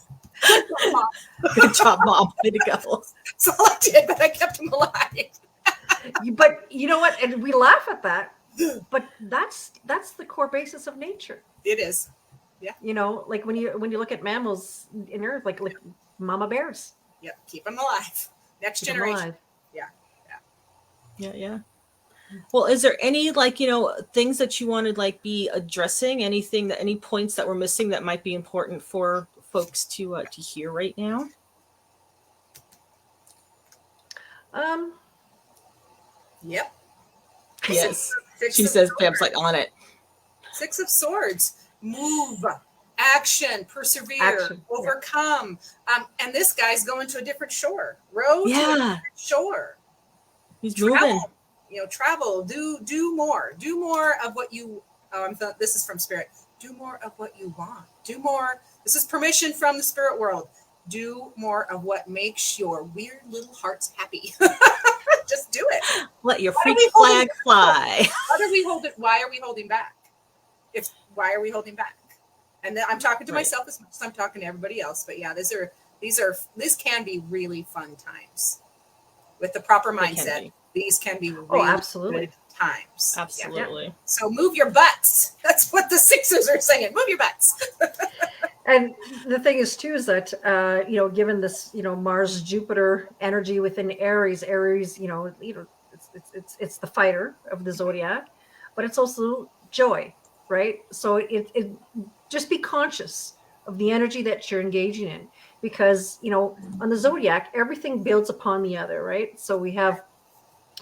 Good job, Mom. Good job, Mom. Way to go. That's all I did, but I kept them alive. But you know what? And we laugh at that, but that's the core basis of nature. It is. Yeah. Like when you look at mammals in Earth, like mama bears. Yep. Keep them alive. Next generation. Yeah. Well, is there any things that you want to be addressing? Any points that we're missing that might be important for folks to hear right now? Yep. Yes. She says Pam's on it. 6 of Swords. Move. Action. Persevere. Overcome. And this guy's going to a different shore. Road to a different shore. He's moving. Travel. Do more. Do more of what you. This is from Spirit. Do more of what you want. Do more. This is permission from the spirit world. Do more of what makes your weird little hearts happy. Just do it. Let your freak flag fly. Why are we holding back? Why are we holding back? And then I'm talking to myself as much as I'm talking to everybody else. But yeah, this can be really fun times with the proper mindset. These can be really absolutely good times. Absolutely. Yeah. So move your butts. That's what the Sixers are saying. Move your butts. And the thing is too is that given this Mars Jupiter energy within Aries, it's the fighter of the zodiac, but it's also joy, right? So it just be conscious of the energy that you're engaging in, because on the zodiac everything builds upon the other, right? So we have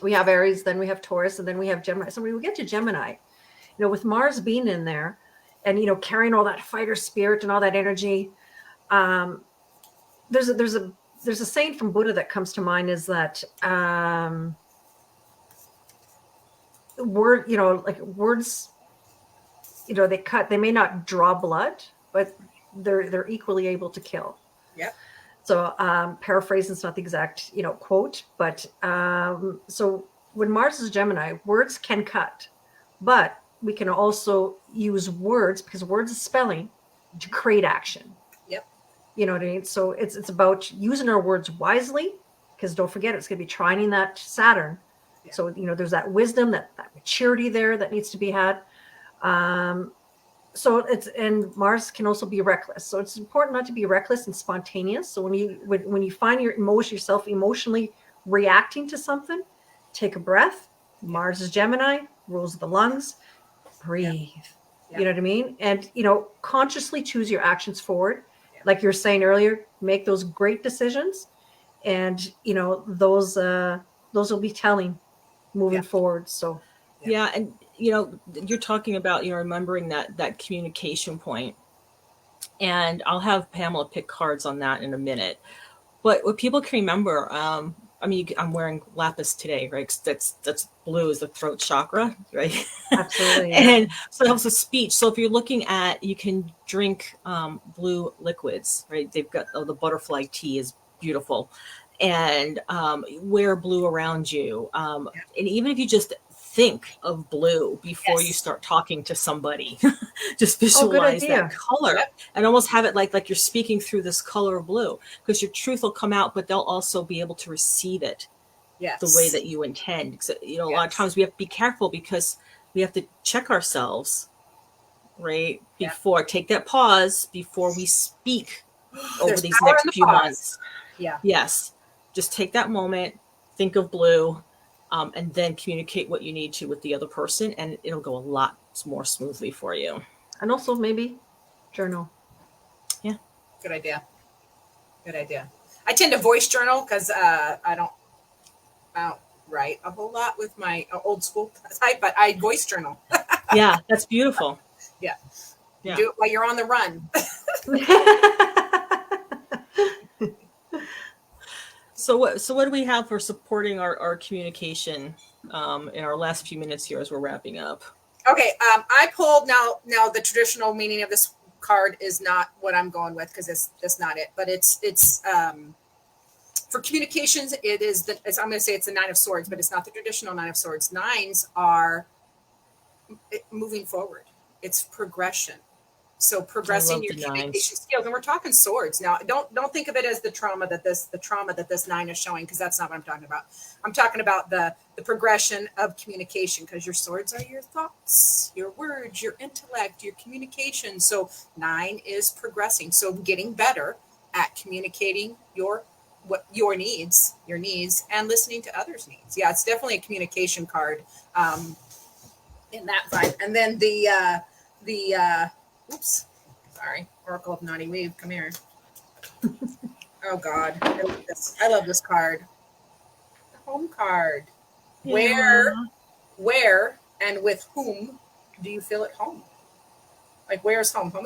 Aries, then we have Taurus, and then we have Gemini. So when we get to Gemini, with Mars being in there and carrying all that fighter spirit and all that energy, there's a saying from Buddha that comes to mind, is that like words, they may not draw blood, but they're equally able to kill. Yep. So paraphrasing, it's not the exact quote, but so when Mars is Gemini, words can cut, but we can also use words, because words is spelling, to create action. Yep. You know what I mean? So it's about using our words wisely, because don't forget, it's going to be trining that Saturn. Yeah. So there's that wisdom, that maturity there that needs to be had. So and Mars can also be reckless. So it's important not to be reckless and spontaneous. So when you find yourself emotionally reacting to something, take a breath. Mars is Gemini, rules the lungs. Breathe. Yeah. You know what I mean? And consciously choose your actions forward. Yeah. Like you were saying earlier, make those great decisions, and those will be telling moving forward. So yeah, and you're talking about remembering that communication point, and I'll have Pamela pick cards on that in a minute. But what people can remember, I'm wearing lapis today, right? That's blue is the throat chakra, right? Absolutely. Yeah. And so that was a speech. So if you're looking at, you can drink blue liquids, right? They've got the butterfly tea is beautiful, and wear blue around you. And even if you just think of blue before you start talking to somebody, just visualize that color and almost have it like you're speaking through this color of blue, because your truth will come out, but they'll also be able to receive it the way that you intend. So, a lot of times we have to be careful, because we have to check ourselves, right? Before, take that pause before we speak over these next few months. Yeah. Yes. Just take that moment, think of blue, and then communicate what you need to with the other person, and it'll go a lot more smoothly for you. And also maybe journal. Yeah. Good idea. Good idea. I tend to voice journal because I don't write a whole lot with my old school type, but I voice journal. Yeah, that's beautiful. Yeah. Do it while you're on the run. So what do we have for supporting our communication in our last few minutes here as we're wrapping up? Okay, I pulled now the traditional meaning of this card is not what I'm going with, because that's not it. But it's for communications. It is I'm going to say it's the Nine of Swords, but it's not the traditional Nine of Swords. Nines are moving forward. It's progression. So progressing your communication skills, and we're talking swords now. Don't think of it as the trauma that this nine is showing, because that's not what I'm talking about. I'm talking about the progression of communication, because your swords are your thoughts, your words, your intellect, your communication. So 9 is progressing. So getting better at communicating your needs, and listening to others' needs. Yeah, it's definitely a communication card in that vibe. And then the oops, sorry, Oracle of Naughty Weave, come here. Oh God, I love this card. The home card. Yeah. Where and with whom do you feel at home? Like, where's home? Home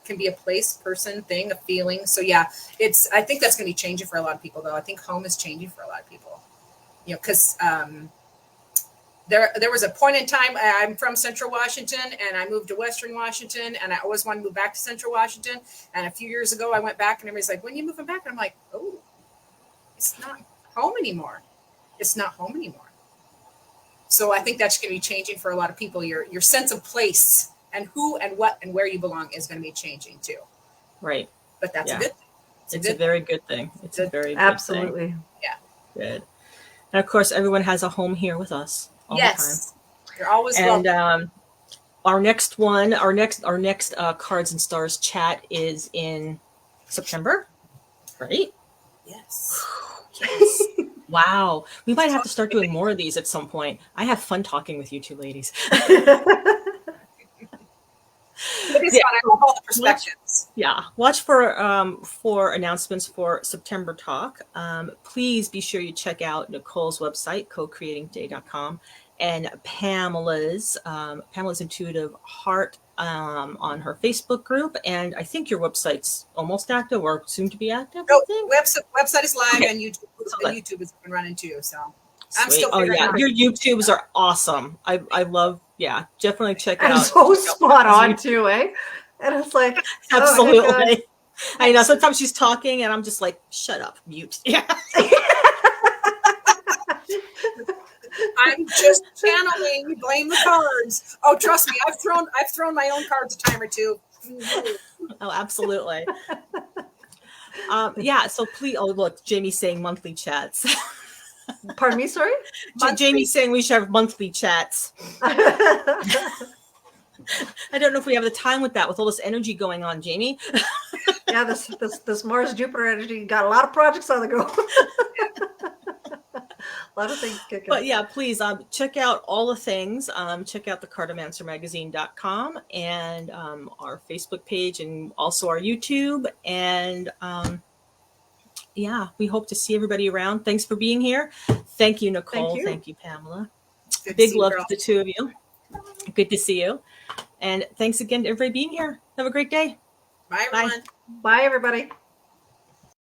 can be a place, person, thing, a feeling. So yeah, I think that's going to be changing for a lot of people, though. I think home is changing for a lot of people. Because there was a point in time, I'm from Central Washington, and I moved to Western Washington, and I always wanted to move back to Central Washington. And a few years ago, I went back, and everybody's like, when are you moving back? And I'm like, oh, it's not home anymore. It's not home anymore. So I think that's going to be changing for a lot of people. Your sense of place and who and what and where you belong is going to be changing too. Right. But that's a good thing. It's a very good thing. It's a very good absolutely thing. Yeah. Good. And of course, everyone has a home here with us. All the time. You're always welcome. And our next Cards and Stars chat is in September, right? Yes. Yes. Wow. We might have to start doing more of these at some point. I have fun talking with you two ladies. All the perspectives. Watch for announcements for September talk. Please be sure you check out Nicole's website, cocreatingday.com, and Pamela's intuitive heart on her Facebook group. And I think your website's almost active or soon to be active. No, I think. website is live, Okay. and YouTube. So And YouTube is up and running too. So I'm Sweet. still Oh figuring yeah, out. your YouTubes are awesome. I love. Yeah, definitely check it And out. so spot on too, eh? And it's like, Absolutely. oh my God. I know. Sometimes she's talking, and I'm just like, "Shut up, mute." Yeah. I'm just channeling. Blame the cards. Oh, trust me, I've thrown my own cards a time or two. Oh, absolutely. Yeah. So please. Oh, look, Jamie's saying monthly chats. Pardon me, sorry? Jamie's saying we should have monthly chats. I don't know if we have the time with that, with all this energy going on, Jamie. Yeah, this Mars Jupiter energy got a lot of projects on the go. A lot of things kicking. But yeah, please check out all the things. Check out the cartomancermagazine.com and our Facebook page and also our YouTube. And yeah, we hope to see everybody around. Thanks for being here. Thank you, Nicole. Thank you, Pamela. Big love to the two of you. Good to see you. And thanks again to everybody being here. Have a great day. Bye, everyone. Bye, everybody.